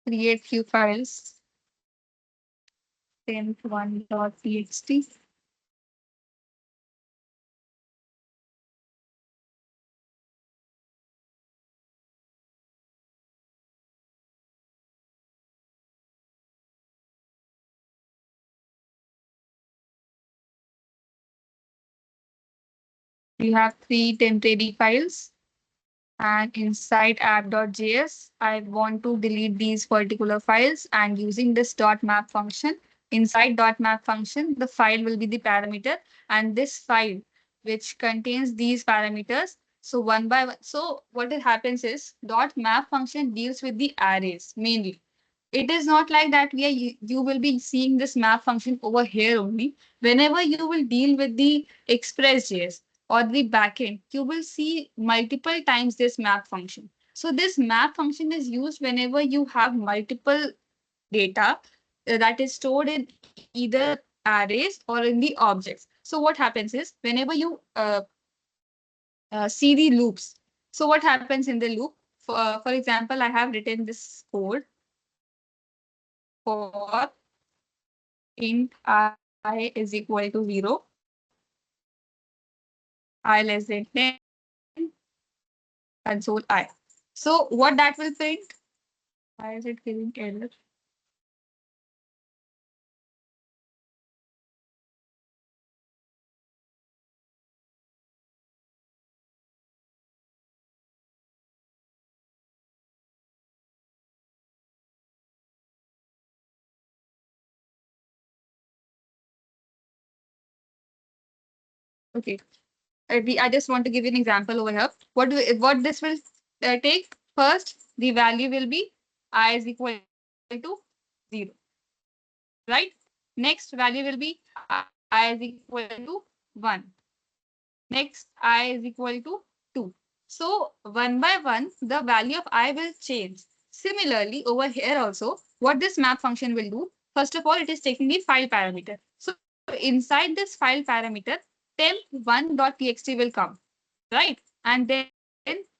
create few files. Temp1.txt. We have three temporary files. And inside app.js, I want to delete these particular files, and using this .map function, inside .map function, the file will be the parameter, and this file which contains these parameters. So one by one, so what it happens is .map function deals with the arrays mainly. It is not like that you will be seeing this map function over here only. Whenever you will deal with the Express.js or the backend, you will see multiple times this map function. So this map function is used whenever you have multiple data that is stored in either arrays or in the objects. So what happens is whenever you see the loops. So what happens in the loop? For example, I have written this code for int I is equal to 0, I less than 10, console I. So what that will print? Why is it giving error? Okay, I just want to give you an example over here. What this will take? First, the value will be I is equal to 0, right? Next value will be I is equal to 1. Next, I is equal to 2. So one by one, the value of I will change. Similarly, over here also, what this map function will do, first of all, it is taking the file parameter. So inside this file parameter, temp1.txt will come, right? And then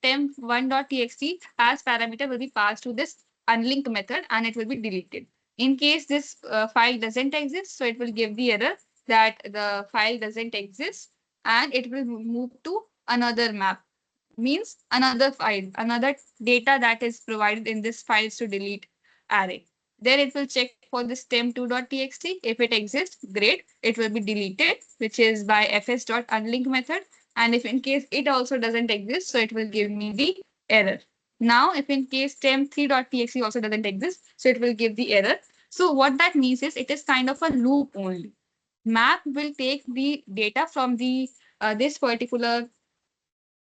temp1.txt as parameter will be passed to this unlinked method, and it will be deleted. In case this file doesn't exist, so it will give the error that the file doesn't exist, and it will move to another map, means another file, another data that is provided in this files to delete array. Then it will check for this temp2.txt. If it exists, great, it will be deleted, which is by fs.unlink method. And if in case it also doesn't exist, so it will give me the error. Now, if in case temp3.txt also doesn't exist, so it will give the error. So what that means is it is kind of a loop only. Map will take the data from the this particular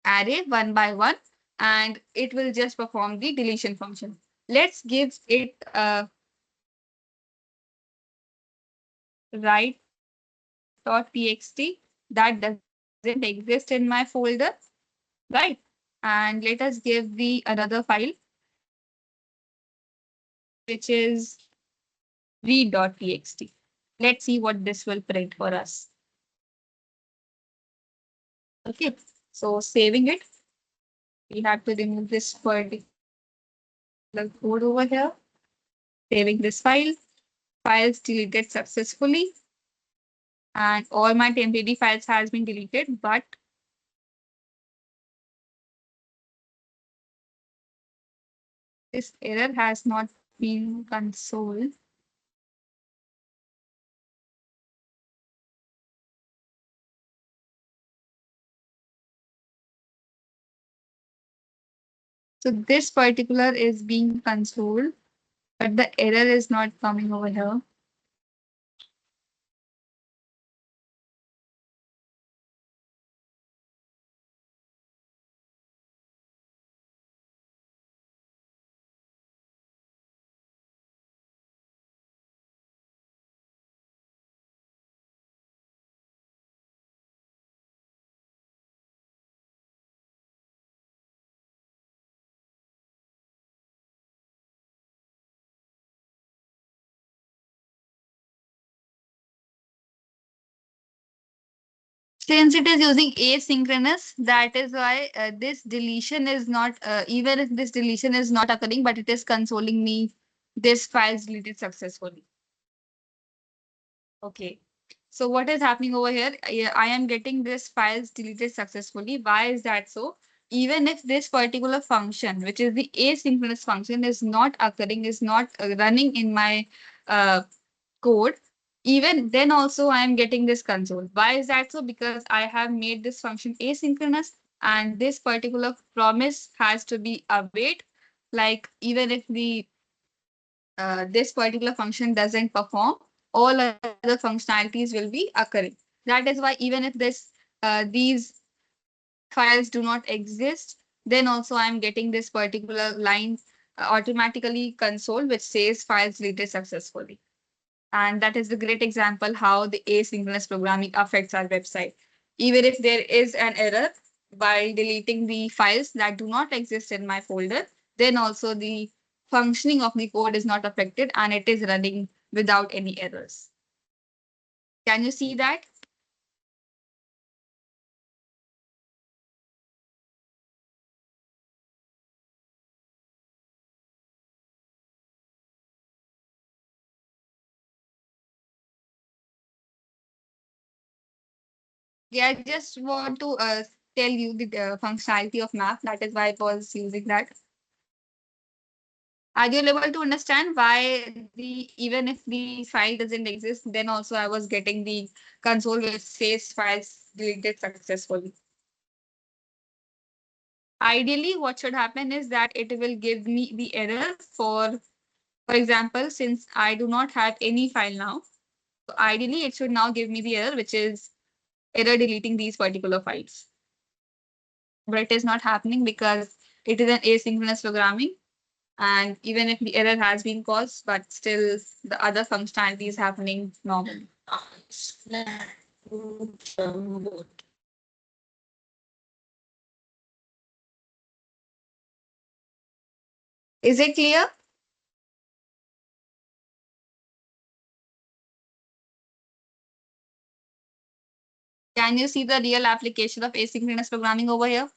array one by one, and it will just perform the deletion function. Let's give it a write.txt that doesn't exist in my folder, right? And let us give the another file, which is read.txt. Let's see what this will print for us. Okay, so saving it, we have to remove this particular code over here, saving this file, files deleted successfully, and all my temporary files has been deleted, but this error has not been consoled. So this particular is being consoled, but the error is not coming over here. Since it is using asynchronous, that is why this deletion is not, even if this deletion is not occurring, but it is consoling me this file is deleted successfully. Okay. So what is happening over here? I am getting this files deleted successfully. Why is that so? Even if this particular function, which is the asynchronous function, is not occurring, is not running in my uh, code, even then also I am getting this console. Why is that so? Because I have made this function asynchronous and this particular promise has to be await. Like even if the this particular function doesn't perform, all other functionalities will be occurring. That is why even if these files do not exist, then also I'm getting this particular line automatically console which says files deleted successfully. And that is a great example how the asynchronous programming affects our website. Even if there is an error by deleting the files that do not exist in my folder, then also the functioning of the code is not affected and it is running without any errors. Can you see that? Yeah, I just want to tell you the functionality of map. That is why I was using that. Are you able to understand why the even if the file doesn't exist, then also I was getting the console which says files deleted successfully. Ideally, what should happen is that it will give me the error for example, since I do not have any file now, so ideally it should now give me the error, which is error deleting these particular files. But it is not happening because it is an asynchronous programming. And even if the error has been caused, but still the other functionality is happening normally. Is it clear? Can you see the real application of asynchronous programming over here?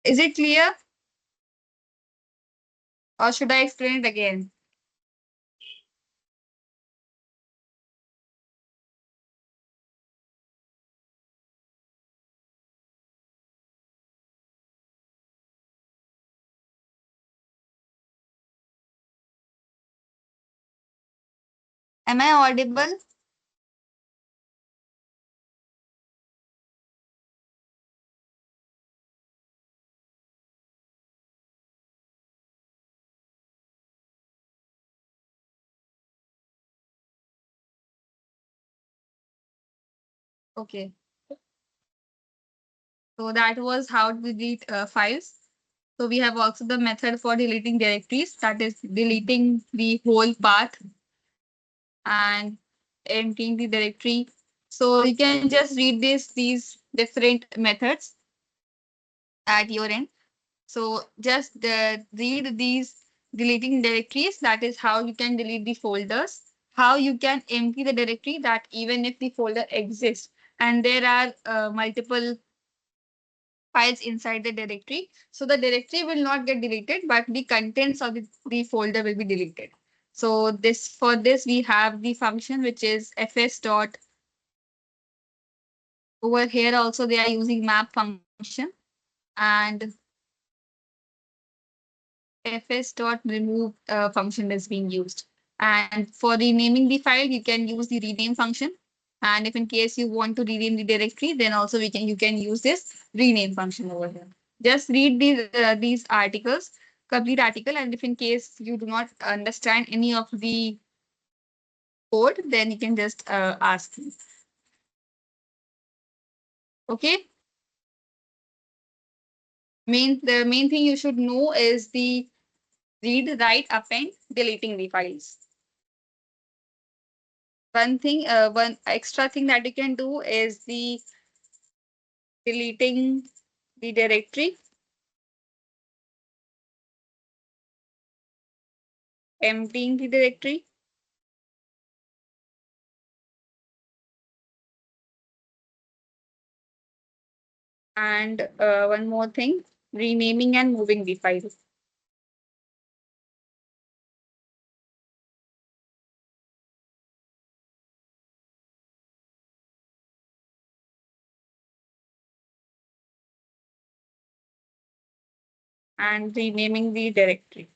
Is it clear or should I explain it again? Am I audible? Okay. So that was how to delete files. So we have also the method for deleting directories, that is deleting the whole path and emptying the directory. So you can just read these different methods at your end. So just read these deleting directories. That is how you can delete the folders, how you can empty the directory that even if the folder exists and there are multiple files inside the directory. So the directory will not get deleted, but the contents of the folder will be deleted. So for this, we have the function which is fs dot. Over here also they are using map function and fs dot remove function is being used. And for renaming the file, you can use the rename function. And if in case you want to rename the directory, then also you can use this rename function over here. Just read these articles, complete article, and if in case you do not understand any of the code, then you can just ask me. Okay. The main thing you should know is the read, write, append, deleting the files. One extra thing that you can do is the deleting the directory, emptying the directory, and one more thing, renaming and moving the file. And renaming the directory.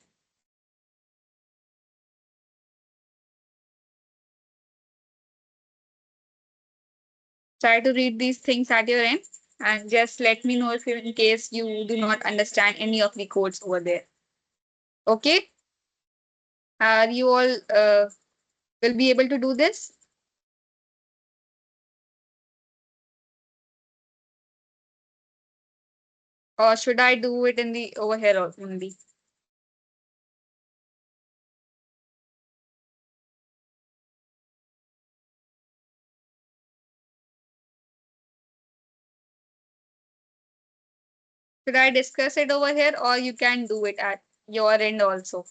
Try to read these things at your end and just let me know if you, in case you do not understand any of the codes over there. Okay? Are you all will be able to do this? Or should I do it in the over here only? Should I discuss it over here or you can do it at your end also?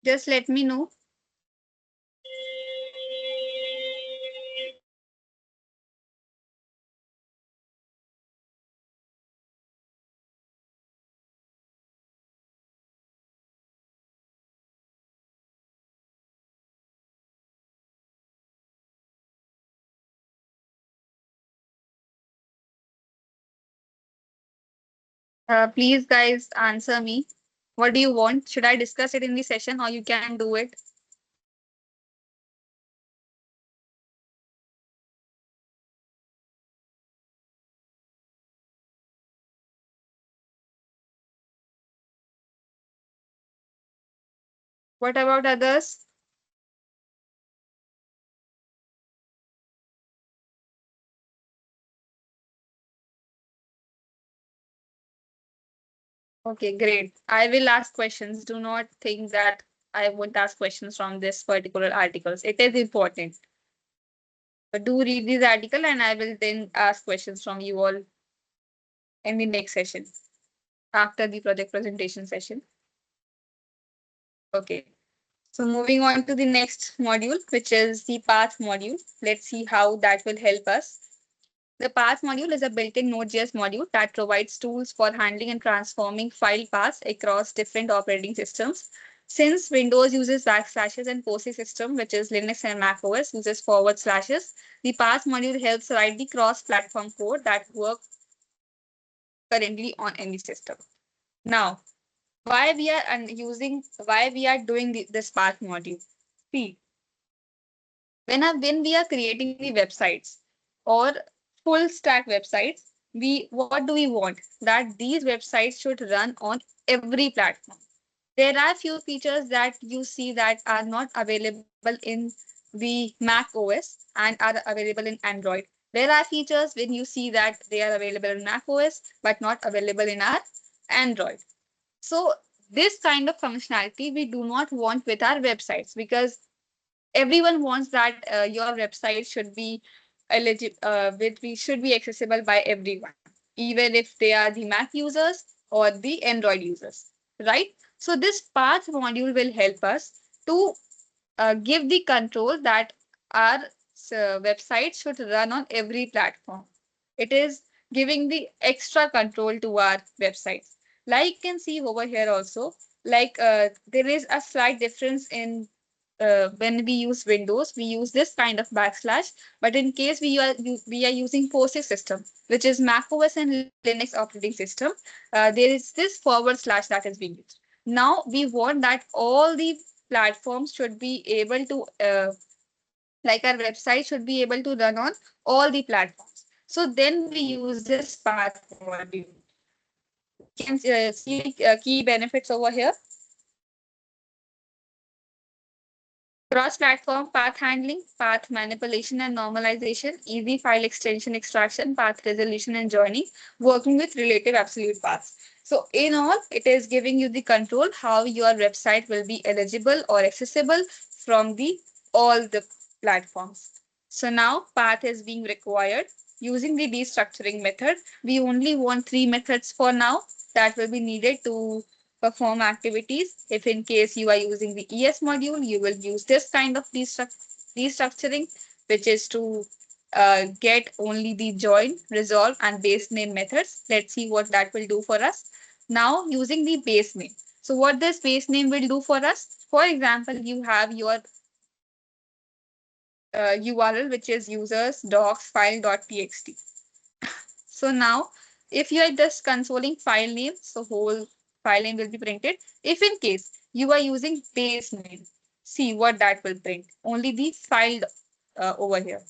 Just let me know. Please, guys, answer me. What do you want? Should I discuss it in the session or you can do it? What about others? Okay, great. I will ask questions. Do not think that I won't ask questions from this particular articles. It is important. But do read this article and I will then ask questions from you all in the next session after the project presentation session. Okay. So moving on to the next module, which is the path module. Let's see how that will help us. The path module is a built-in Node.js module that provides tools for handling and transforming file paths across different operating systems. Since Windows uses backslashes and POSIX system, which is Linux and Mac OS uses forward slashes, the path module helps write the cross-platform code that works currently on any system. Now, why we are doing this path module? See, when we are creating the websites or full stack websites, we what do we want? That these websites should run on every platform. There are few features that you see that are not available in the Mac OS and are available in Android. There are features when you see that they are available in Mac OS but not available in our Android. So this kind of functionality we do not want with our websites because everyone wants that your website should be eligible should be accessible by everyone, even if they are the Mac users or the Android users, right? So this path module will help us to give the control that our website should run on every platform. It is giving the extra control to our websites. Like you can see over here also, like there is a slight difference in when we use Windows, we use this kind of backslash. But in case we are using POSIX system, which is Mac OS and Linux operating system, there is this forward slash that is being used. Now we want that all the platforms should be able to like our website should be able to run on all the platforms. So then we use this path module. You can see the key benefits over here. Cross-platform path handling, path manipulation and normalization, easy file extension extraction, path resolution and joining, working with relative absolute paths. So in all, it is giving you the control how your website will be eligible or accessible from the all the platforms. So now path is being required using the destructuring method. We only want three methods for now that will be needed to perform activities. If in case you are using the ES module, you will use this kind of destructuring, which is to get only the join, resolve, and base name methods. Let's see what that will do for us. Now, using the base name. So, what this base name will do for us? For example, you have your URL, which is users docs file.txt. So now, if you are just consoling file name, so whole file name will be printed. If in case you are using base name, see what that will print. Only the file over here.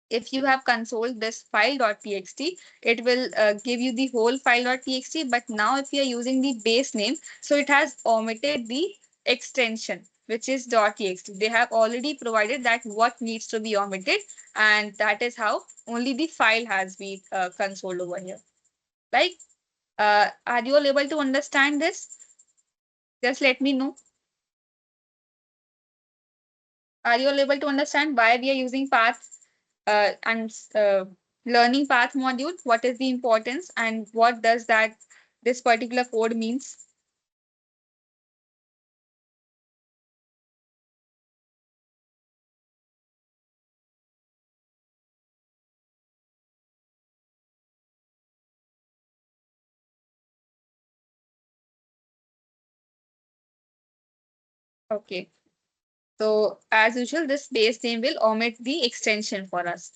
If you have consoled this file.txt, it will give you the whole file.txt. But now if you are using the base name, so it has omitted the extension, which is .txt. They have already provided that what needs to be omitted, and that is how only the file has been consoled over here. Like, are you all able to understand this? Just let me know. Are you all able to understand why we are using path and learning path module? What is the importance and what does that this particular code means? Okay. So as usual, this base name will omit the extension for us.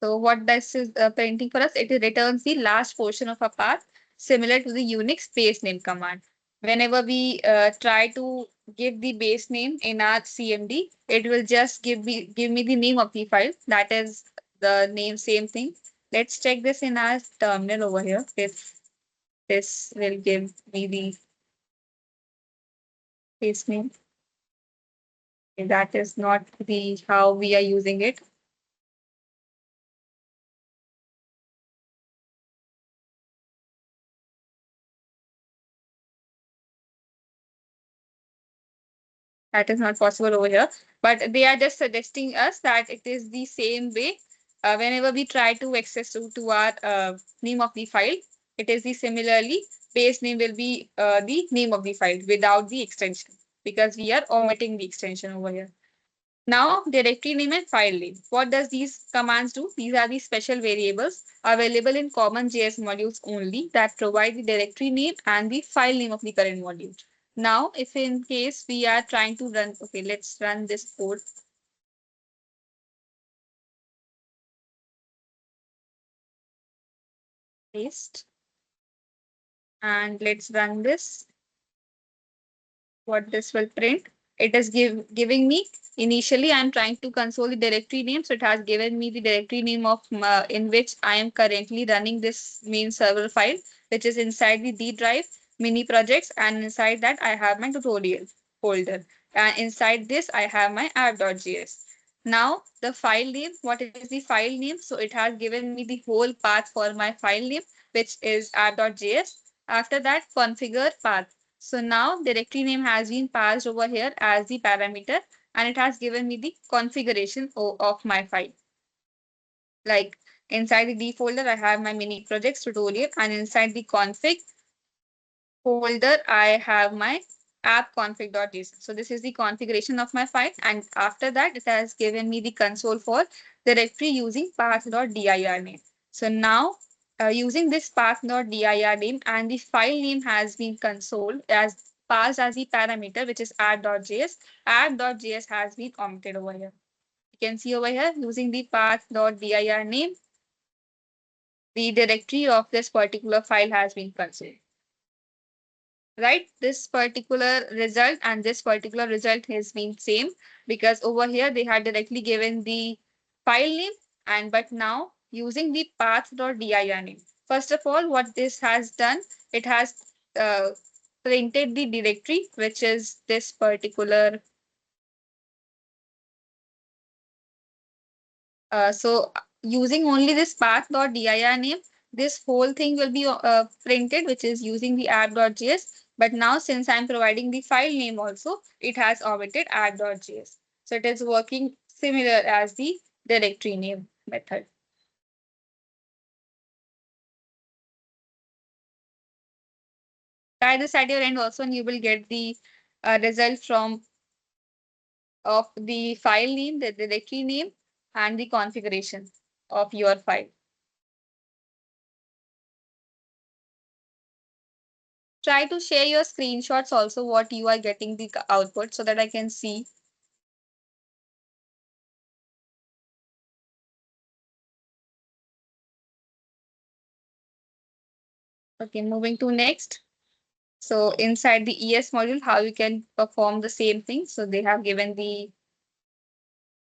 So what this is printing for us, it returns the last portion of a path similar to the Unix base name command. Whenever we try to give the base name in our CMD, it will just give me the name of the file. That is the name, same thing. Let's check this in our terminal over here. If this will give me the base name. That is not the how we are using it. That is not possible over here. But they are just suggesting us that it is the same way. Whenever we try to access to our name of the file, it is the similarly base name will be the name of the file without the extension because we are omitting the extension over here. Now, directory name and file name. What does these commands do? These are the special variables available in common JS modules only that provide the directory name and the file name of the current module. Now, if in case we are trying to run, okay, let's run this code. Paste. And let's run this. What this will print. It is giving me initially I'm trying to console the directory name. So it has given me the directory name of in which I am currently running this main server file, which is inside the D drive mini projects. And inside that I have my tutorial folder. And inside this I have my app.js. Now the file name, what is the file name? So it has given me the whole path for my file name, which is app.js. After that, configure path. So now directory name has been passed over here as the parameter and it has given me the configuration of my file. Like inside the D folder, I have my mini projects tutorial and inside the config folder, I have my app config.json. So this is the configuration of my file. And after that, it has given me the console for directory using path.dir name. So now using this path.dir name and the file name has been console as passed as the parameter, which is app.js. App.js has been omitted over here. You can see over here using the path.dir name, the directory of this particular file has been consoled. Right, this particular result and this particular result has been same because over here they had directly given the file name and but now using the path.dir name. First of all, what this has done, it has uh, printed the directory, which is this particular. So using only this path.dir name, this whole thing will be printed, which is using the app.js. But now, since I'm providing the file name also, it has omitted app.js. So it is working similar as the directory name method. Try this at your end also, and you will get the result from of the file name, the directory name, and the configuration of your file. Try to share your screenshots also what you are getting the output so that I can see. Okay, moving to next. So inside the ES module, how you can perform the same thing. So they have given the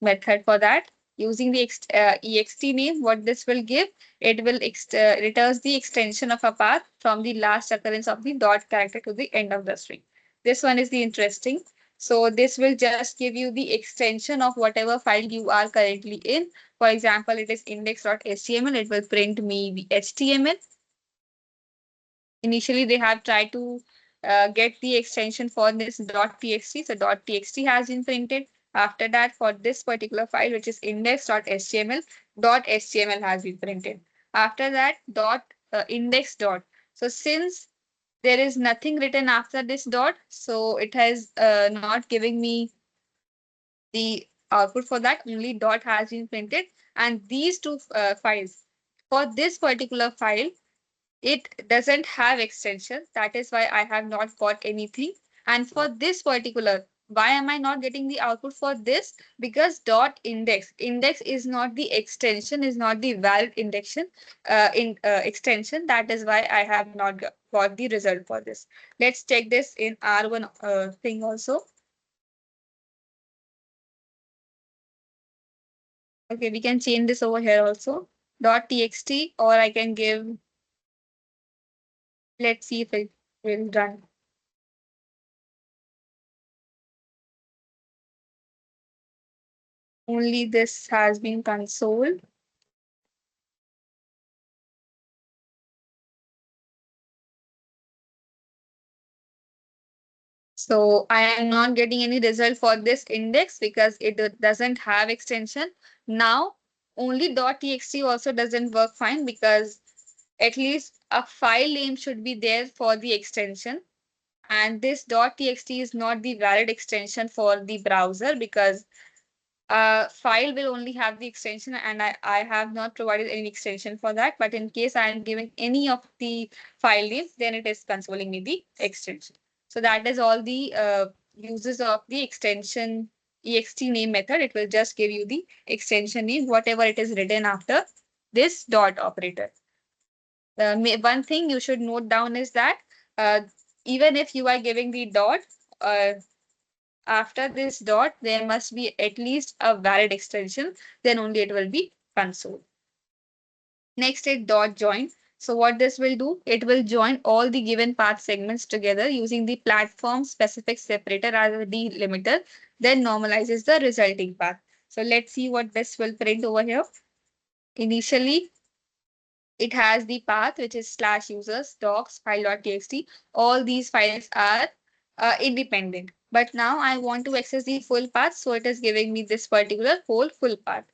method for that. Using the ext name, what this will give, it will returns the extension of a path from the last occurrence of the dot character to the end of the string. This one is the interesting. So this will just give you the extension of whatever file you are currently in. For example, it is index.html. It will print me the HTML. Initially, they have tried to get the extension for this .txt. So .txt has been printed. After that, for this particular file, which is index.html, .html has been printed. After that, index dot. So since there is nothing written after this dot, so it has not giving me the output for that. Only dot has been printed. And these two files, for this particular file, it doesn't have extension. That is why I have not got anything. And for this particular, why am I not getting the output for this? Because dot index is not the extension, is not the valid extension. That is why I have not got the result for this. Let's check this in R1 thing also. Okay, we can change this over here also. .txt, or I can give, let's see if it will run. Only this has been console. So I am not getting any result for this index because it doesn't have extension. Now only .txt also doesn't work fine because at least a file name should be there for the extension. And this .txt is not the valid extension for the browser because file will only have the extension, and I have not provided any extension for that. But in case I am giving any of the file names, then it is consoling me the extension. So that is all the uses of the extension ext name method. It will just give you the extension name, whatever it is written after this dot operator. One thing you should note down is that even if you are giving the dot, uh, after this dot, there must be at least a valid extension, then only it will be console. Next is dot join. So what this will do, it will join all the given path segments together using the platform specific separator as a delimiter, then normalizes the resulting path. So let's see what this will print over here. Initially, it has the path, which is slash users, docs, file.txt. All these files are independent. But now I want to access the full path, so it is giving me this particular whole full path.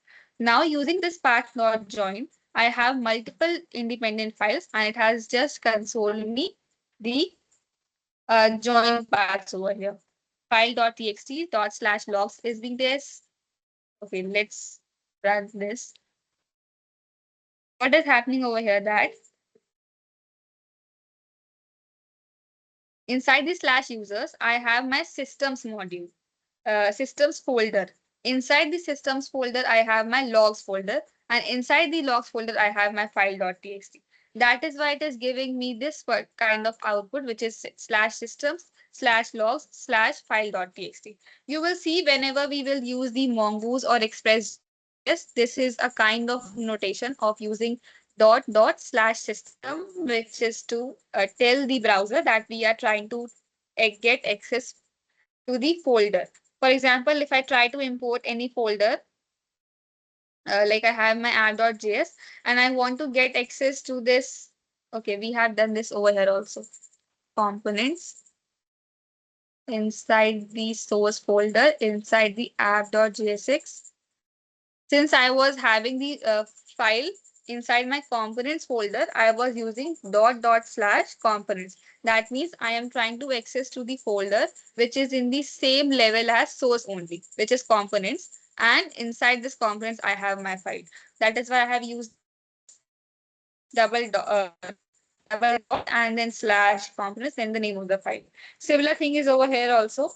Now using this path not join, I have multiple independent files, and it has just consoled me the join paths over here. File.txt dot slash logs is being there. Okay, let's run this. What is happening over here that inside the slash users, I have my systems module, systems folder. Inside the systems folder, I have my logs folder. And inside the logs folder, I have my file.txt. That is why it is giving me this kind of output, which is slash systems slash logs slash file.txt. You will see whenever we will use the Mongoose or Express.js, this is a kind of notation of using // system, which is to tell the browser that we are trying to get access to the folder. For example, if I try to import any folder, like I have my app.js and I want to get access to this. Okay, we have done this over here also. Components inside the source folder, inside the app.jsx. Since I was having the file inside my components folder, I was using // components. That means I am trying to access to the folder which is in the same level as source only, which is components. And inside this components, I have my file. That is why I have used double dot and then slash components, then the name of the file. Similar thing is over here also.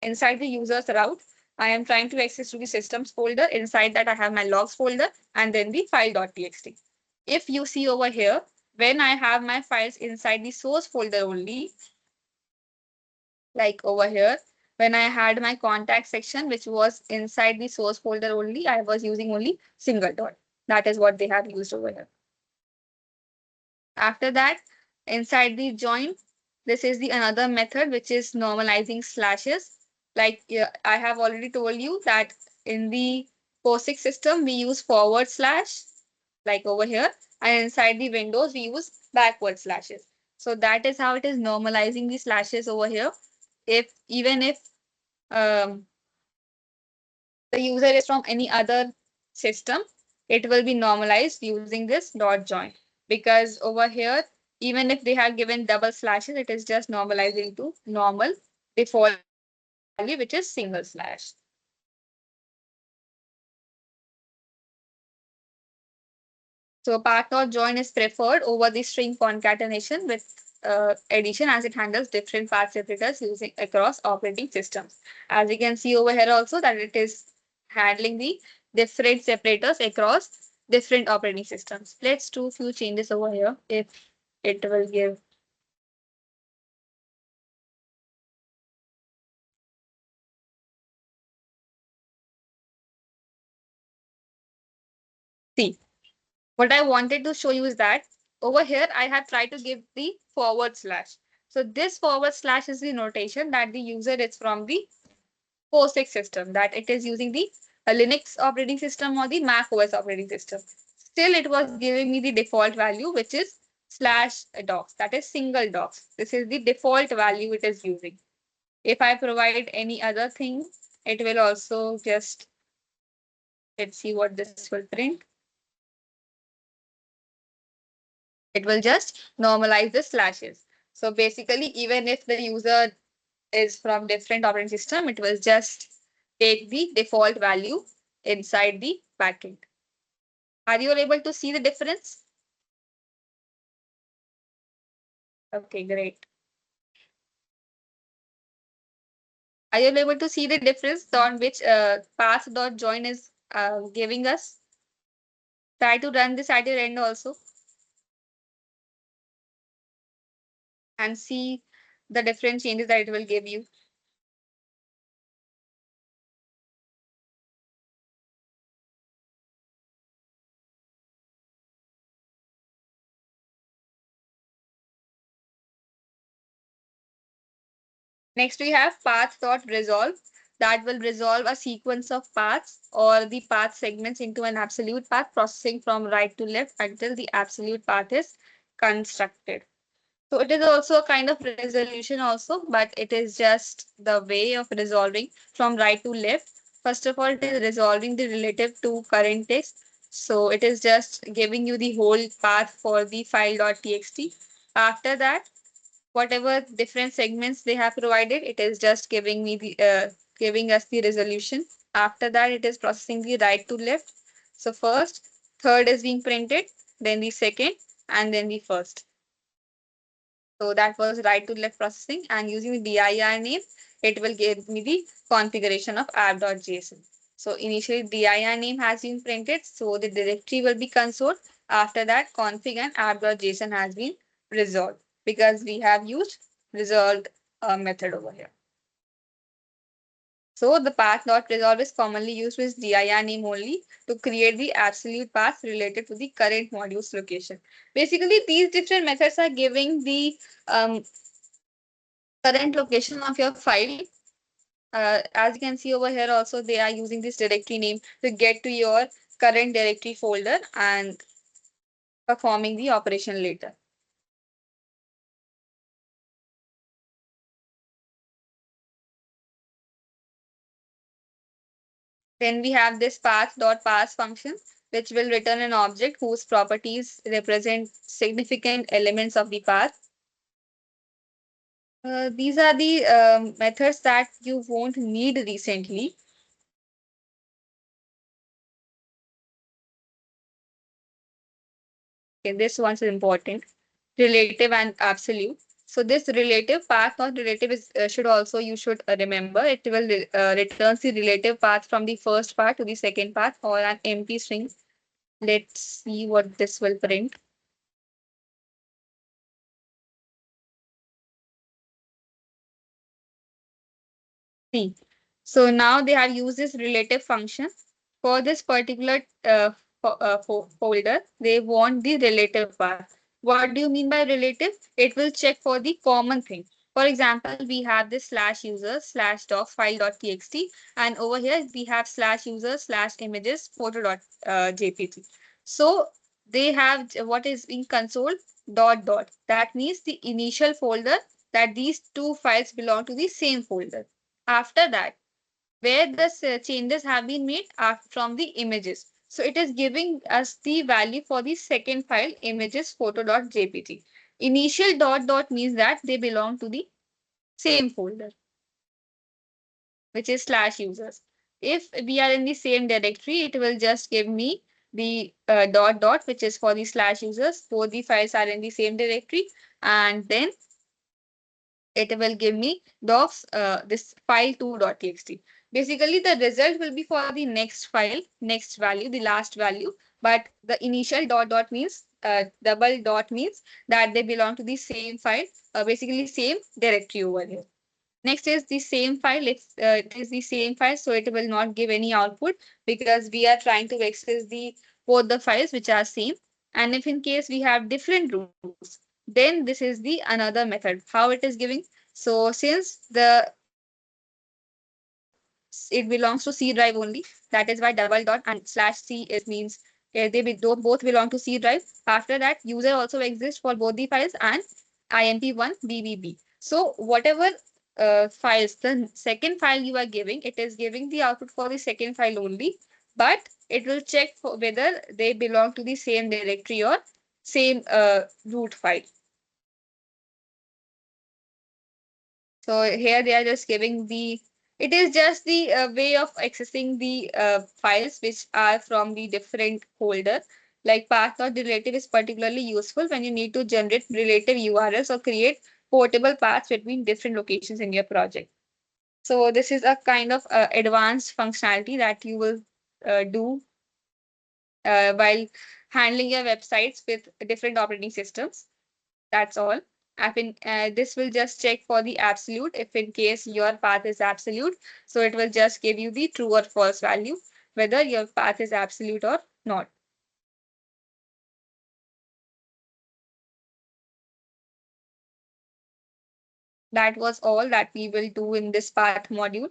Inside the user's route, I am trying to access to the systems folder. Inside that, I have my logs folder and then the file.txt. If you see over here, when I have my files inside the source folder only, like over here, when I had my contact section, which was inside the source folder only, I was using only single dot. That is what they have used over here. After that, inside the join, this is the another method which is normalizing slashes. Like I have already told you that in the POSIX system, we use forward slash, like over here, and inside the Windows, we use backward slashes. So that is how it is normalizing the slashes over here. If even if the user is from any other system, it will be normalized using this dot join. Because over here, even if they have given double slashes, it is just normalizing to normal default value, which is single slash. So path.join is preferred over the string concatenation with addition, as it handles different path separators using across operating systems. As you can see over here also that it is handling the different separators across different operating systems. Let's do a few changes over here if it will give. See, what I wanted to show you is that over here I have tried to give the forward slash. So this forward slash is the notation that the user is from the POSIX system, that it is using the Linux operating system or the Mac OS operating system. Still, it was giving me the default value, which is slash docs, that is single docs. This is the default value it is using. If I provide any other thing, it will also just, let's see what this will print. It will just normalize the slashes. So basically, even if the user is from different operating system, it will just take the default value inside the backend. Are you able to see the difference? Okay, great. Are you able to see the difference on which path.join is giving us? Try to run this at your end also and see the different changes that it will give you. Next, we have path.resolve that will resolve a sequence of paths or the path segments into an absolute path, processing from right to left until the absolute path is constructed. So it is also a kind of resolution also, but it is just the way of resolving from right to left. First of all, it is resolving the relative to current text. So it is just giving you the whole path for the file.txt. After that, whatever different segments they have provided, it is just giving me the giving us the resolution. After that, it is processing the right to left. So first, third is being printed, then the second, and then the first. So that was right to left processing, and using the dir name, it will give me the configuration of app.json. So initially dir name has been printed, so the directory will be console. After that, config and app.json has been resolved because we have used resolved method over here. So the path not resolved is commonly used with dir name only to create the absolute path related to the current module's location. Basically, these different methods are giving the um, current location of your file. As you can see over here, also they are using this directory name to get to your current directory folder and performing the operation later. Then we have this path.parse function, which will return an object whose properties represent significant elements of the path. These are the methods that you won't need recently. Okay, this one's important. Relative and absolute. So this relative path, not relative, is should also you should remember. It will returns the relative path from the first part to the second path or an empty string. Let's see what this will print. See. So now they have used this relative function for this particular folder. They want the relative path. What do you mean by relative? It will check for the common thing. For example, we have this slash users slash doc file.txt, and over here we have slash users slash images photo.jpg. So they have what is in console dot dot. That means the initial folder, that these two files belong to the same folder. After that, where the changes have been made are from the images. So it is giving us the value for the second file, images photo.jpg. Initial dot dot means that they belong to the same folder, which is slash users. If we are in the same directory, it will just give me the dot dot, which is for the slash users. Both the files are in the same directory, and then it will give me docs this file2.txt. Basically, the result will be for the next file, next value, the last value. But the initial dot dot means double dot means that they belong to the same file, basically same directory over here. Next is the same file. It is the same file, so it will not give any output because we are trying to access the both the files which are same. And if in case we have different rules, then this is the another method. How it is giving? So since the it belongs to C drive only, that is why double dot and slash C is means both belong to C drive. After that, user also exists for both the files and imp1 bbb. So whatever files, the second file you are giving, it is giving the output for the second file only, but it will check for whether they belong to the same directory or same root file. So here they are just giving the, it is just the way of accessing the files which are from the different folder. Like path.relative is particularly useful when you need to generate relative URLs or create portable paths between different locations in your project. So this is a kind of advanced functionality that you will do while handling your websites with different operating systems. That's all. This will just check for the absolute if in case your path is absolute. So it will just give you the true or false value, whether your path is absolute or not. That was all that we will do in this path module.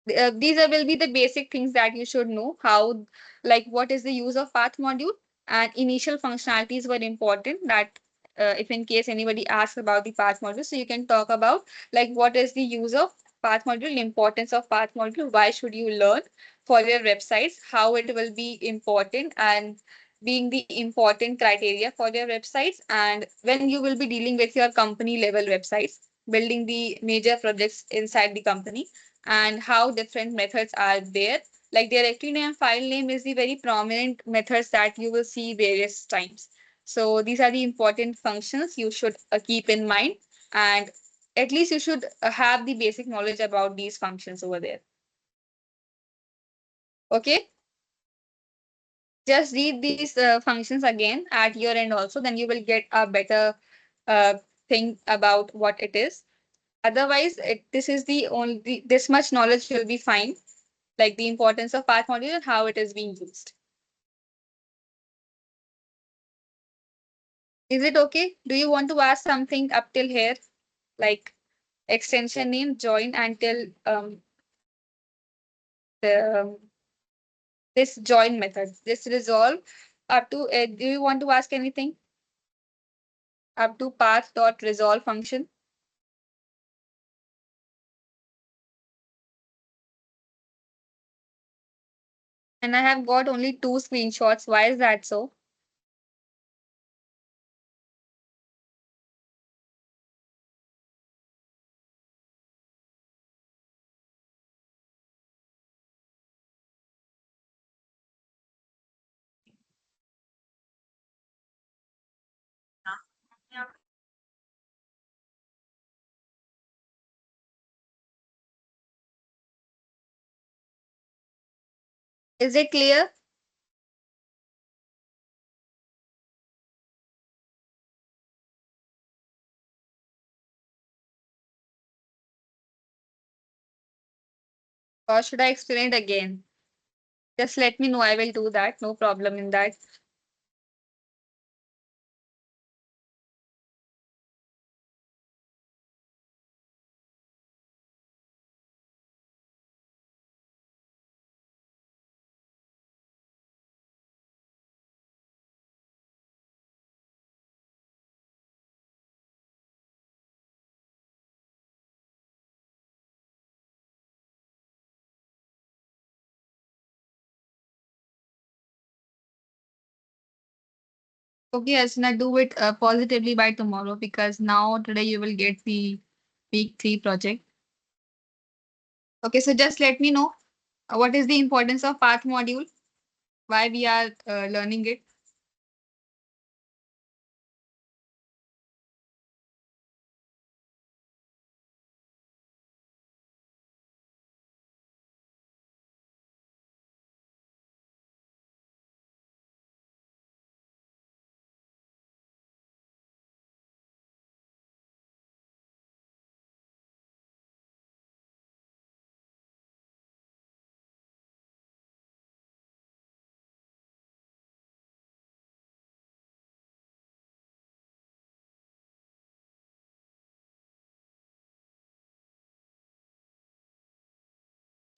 Will be the basic things that you should know. How, like what is the use of path module, and initial functionalities were important, that if in case anybody asks about the path module, so you can talk about like what is the use of path module, importance of path module, why should you learn for your websites, how it will be important and being the important criteria for your websites, and when you will be dealing with your company level websites, building the major projects inside the company, and how different methods are there. Like directory name, file name is the very prominent methods that you will see various times. So these are the important functions you should keep in mind, and at least you should have the basic knowledge about these functions over there. Okay, just read these functions again at your end also, then you will get a better uh, thing about what it is. Otherwise, this is the only this much knowledge will be fine, like the importance of path module and how it is being used. Is it okay? Do you want to ask something up till here, like extension name, join until the this join method, this resolve up to? Do you want to ask anything up to path dot resolve function? And I have got only 2 screenshots. Why is that so? Is it clear? Or should I explain it again? Just let me know. I will do that. No problem in that. Okay, Asna, do it positively by tomorrow, because now today you will get the week 3 project. Okay, so just let me know what is the importance of path module, why we are learning it.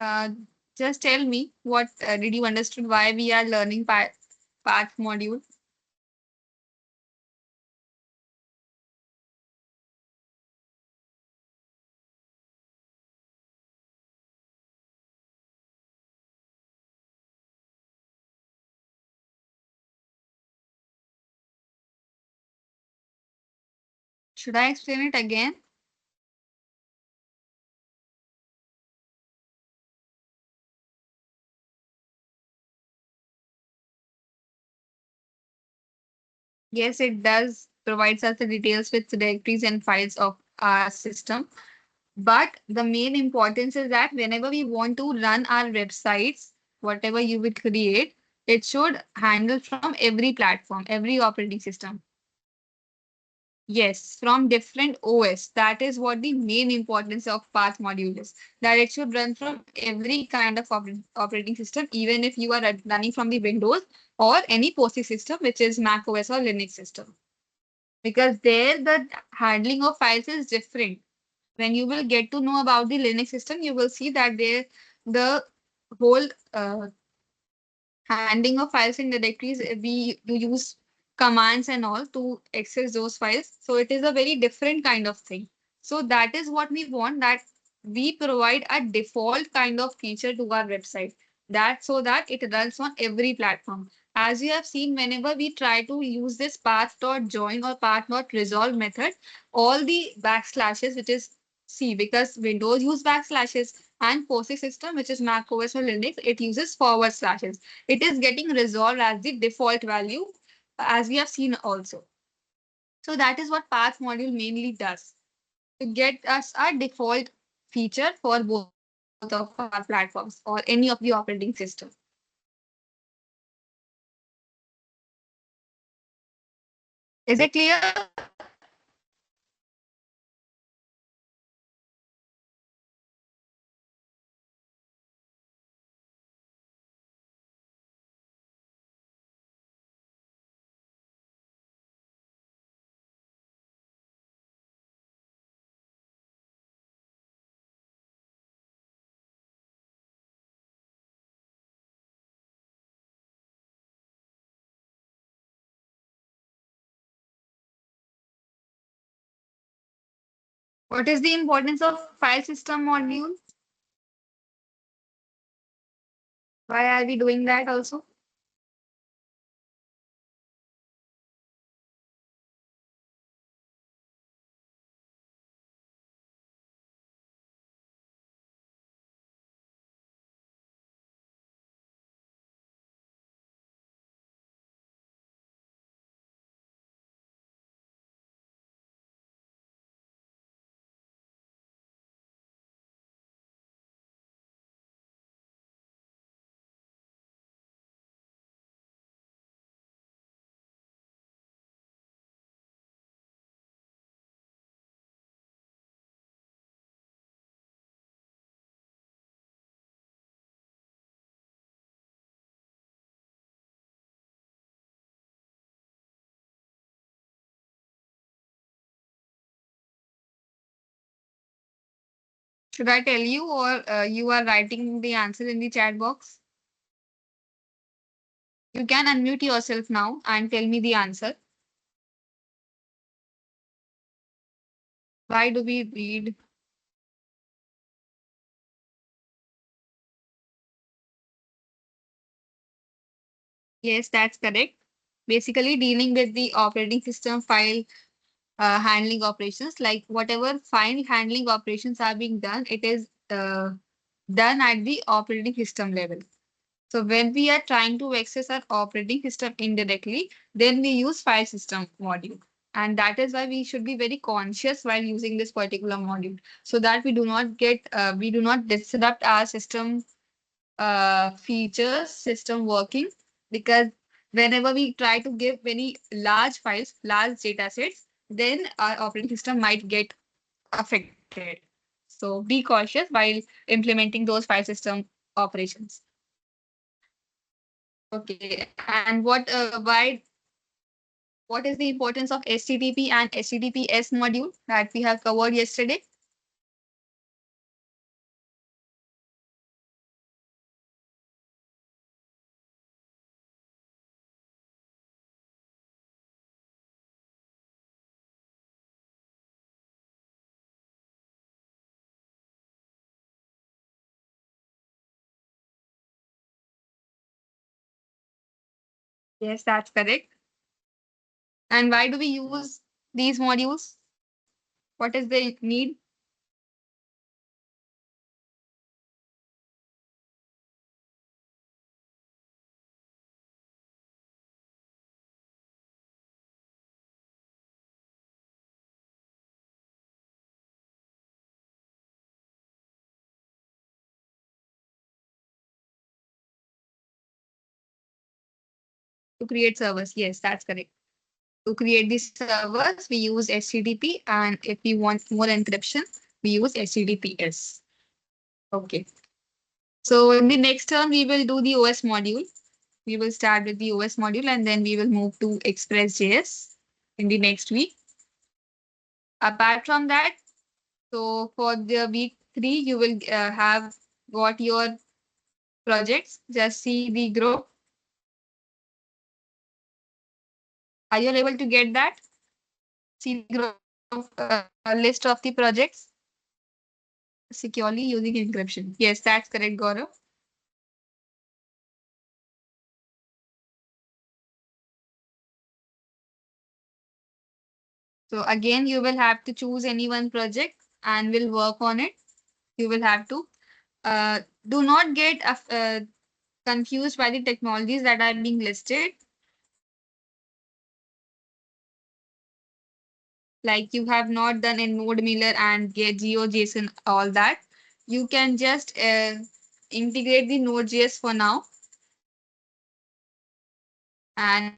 Uh, just tell me what did you understood why we are learning path module. Should I explain it again? Yes, it does provides us the details with directories and files of our system. But the main importance is that whenever we want to run our websites, whatever you would create, it should handle from every platform, every operating system. Yes, from different OS. That is what the main importance of path module is. That it should run from every kind of operating system, even if you are running from the Windows or any POSIX system, which is Mac OS or Linux system. Because there the handling of files is different. When you will get to know about the Linux system, you will see that there the whole handling of files and directories, we you use commands and all to access those files. So it is a very different kind of thing. So that is what we want, that we provide a default kind of feature to our website, that so that it runs on every platform. As you have seen, whenever we try to use this path.join or path.resolve method, all the backslashes, which is C, because Windows use backslashes, and POSIX system, which is Mac OS or Linux, it uses forward slashes. It is getting resolved as the default value, as we have seen also. So that is what path module mainly does, to get us a default feature for both of our platforms or any of the operating system. Is it clear? What is the importance of file system module? Why are we doing that also? Should I tell you, or you are writing the answer in the chat box? You can unmute yourself now and tell me the answer. Why do we read? Yes, that's correct. Basically, dealing with the operating system file handling operations, like whatever file handling operations are being done, it is done at the operating system level. So when we are trying to access our operating system indirectly, then we use file system module. And that is why we should be very conscious while using this particular module, so that we do not disrupt our system features, system working, because whenever we try to give very large files, large data sets, then our operating system might get affected. So be cautious while implementing those file system operations. Okay, and what is the importance of HTTP and HTTPS module that we have covered yesterday? Yes, that's correct. And why do we use these modules? What is the need? To create servers. Yes, that's correct. To create these servers, we use HTTP, and if we want more encryption, we use HTTPS. Okay. So in the next term, we will do the OS module. We will start with the OS module, and then we will move to Express.js in the next week. Apart from that, so for the week 3, you will have got your projects. Just see the group. Are you able to get that? See the group list of the projects securely using encryption. Yes, that's correct, Gaurav. So again, you will have to choose any one project and will work on it. You will have to do not get confused by the technologies that are being listed. Like you have not done in NodeMiller and GeoJSON, all that. You can just integrate the Node.js for now. And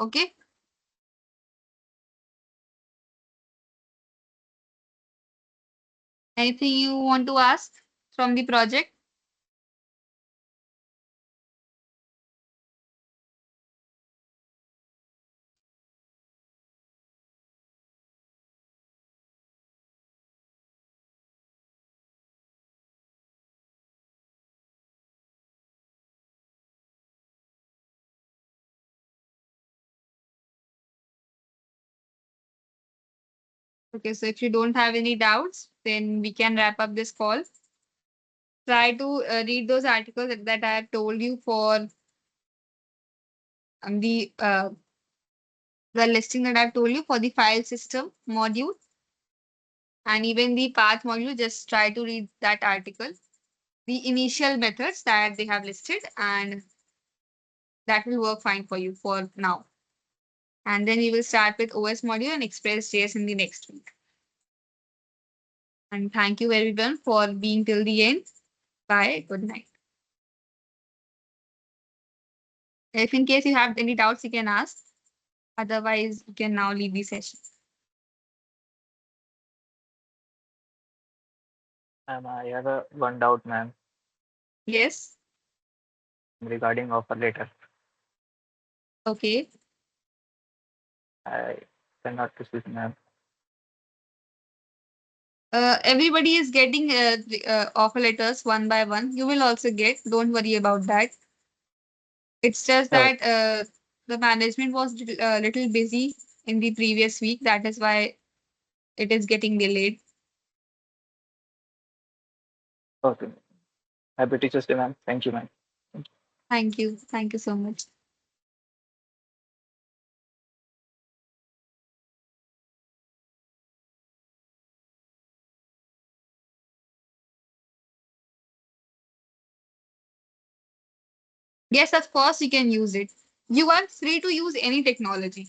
okay. Anything you want to ask from the project? Okay, so if you don't have any doubts, then we can wrap up this call. Try to read those articles that I have told you for um, the uh, the listing that I've told you for the file system module and even the path module. Just try to read that article, the initial methods that they have listed, and that will work fine for you for now. And then we will start with OS module and Express.js in the next week. And thank you everyone for being till the end. Bye. Good night. If in case you have any doubts, you can ask. Otherwise, you can now leave the session. Ma'am, I have a one doubt, ma'am, Yes. regarding offer letter. Okay. I cannot receive, ma'am. Everybody is getting offer letters one by one. You will also get. Don't worry about that. It's just Oh, that the management was a little busy in the previous week. That is why it is getting delayed. okay. Happy Teachers Day, ma'am. Thank you, ma'am. Thank you. Thank you so much. Yes, of course, you can use it. You are free to use any technology.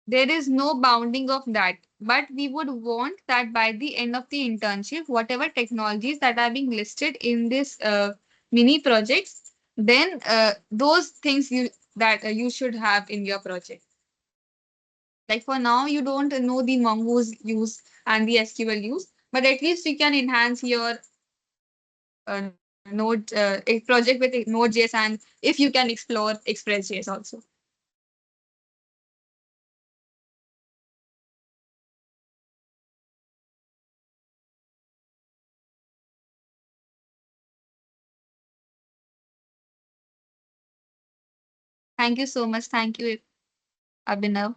There is no bounding of that. But we would want that by the end of the internship, whatever technologies that are being listed in this mini projects, then those things you should have in your project. Like for now, you don't know the Mongoose use and the SQL use, but at least you can enhance your Node a project with Node.js, and if you can explore Express.js also. Thank you so much. Thank you, Abhinav.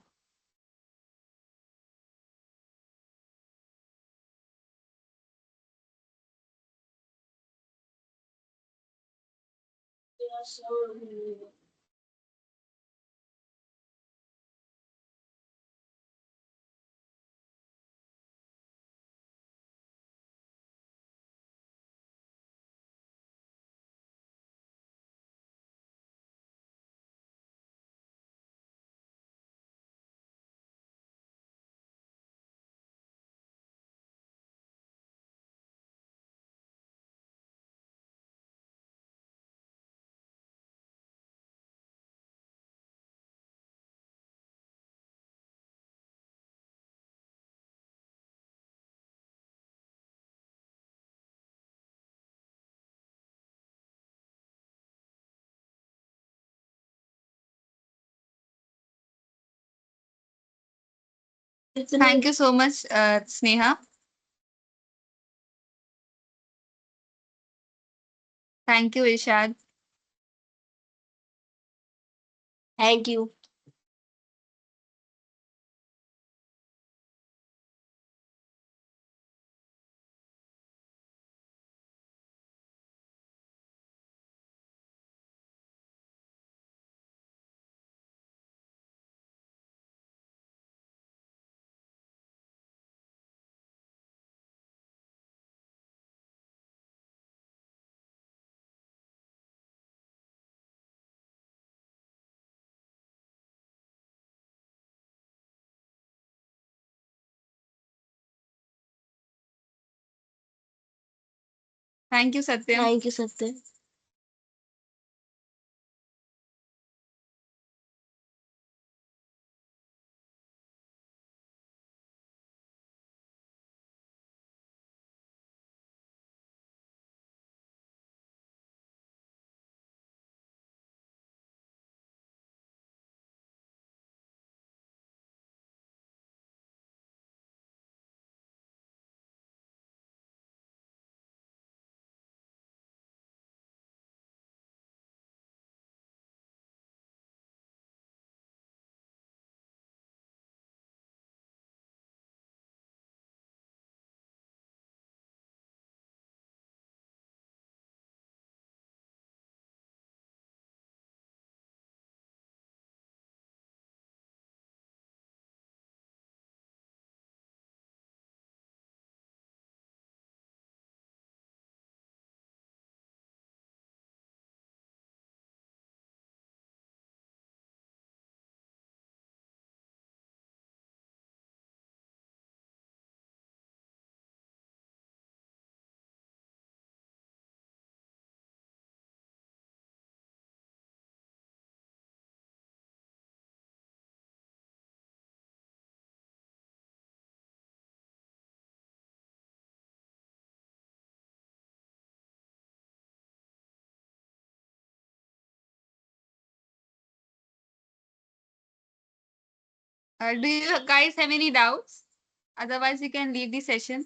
Thank you so much, Sneha. Thank you, Ishad. Thank you. Thank you, Satyam. Thank you, Satya. Do you guys have any doubts? Otherwise, you can leave the session.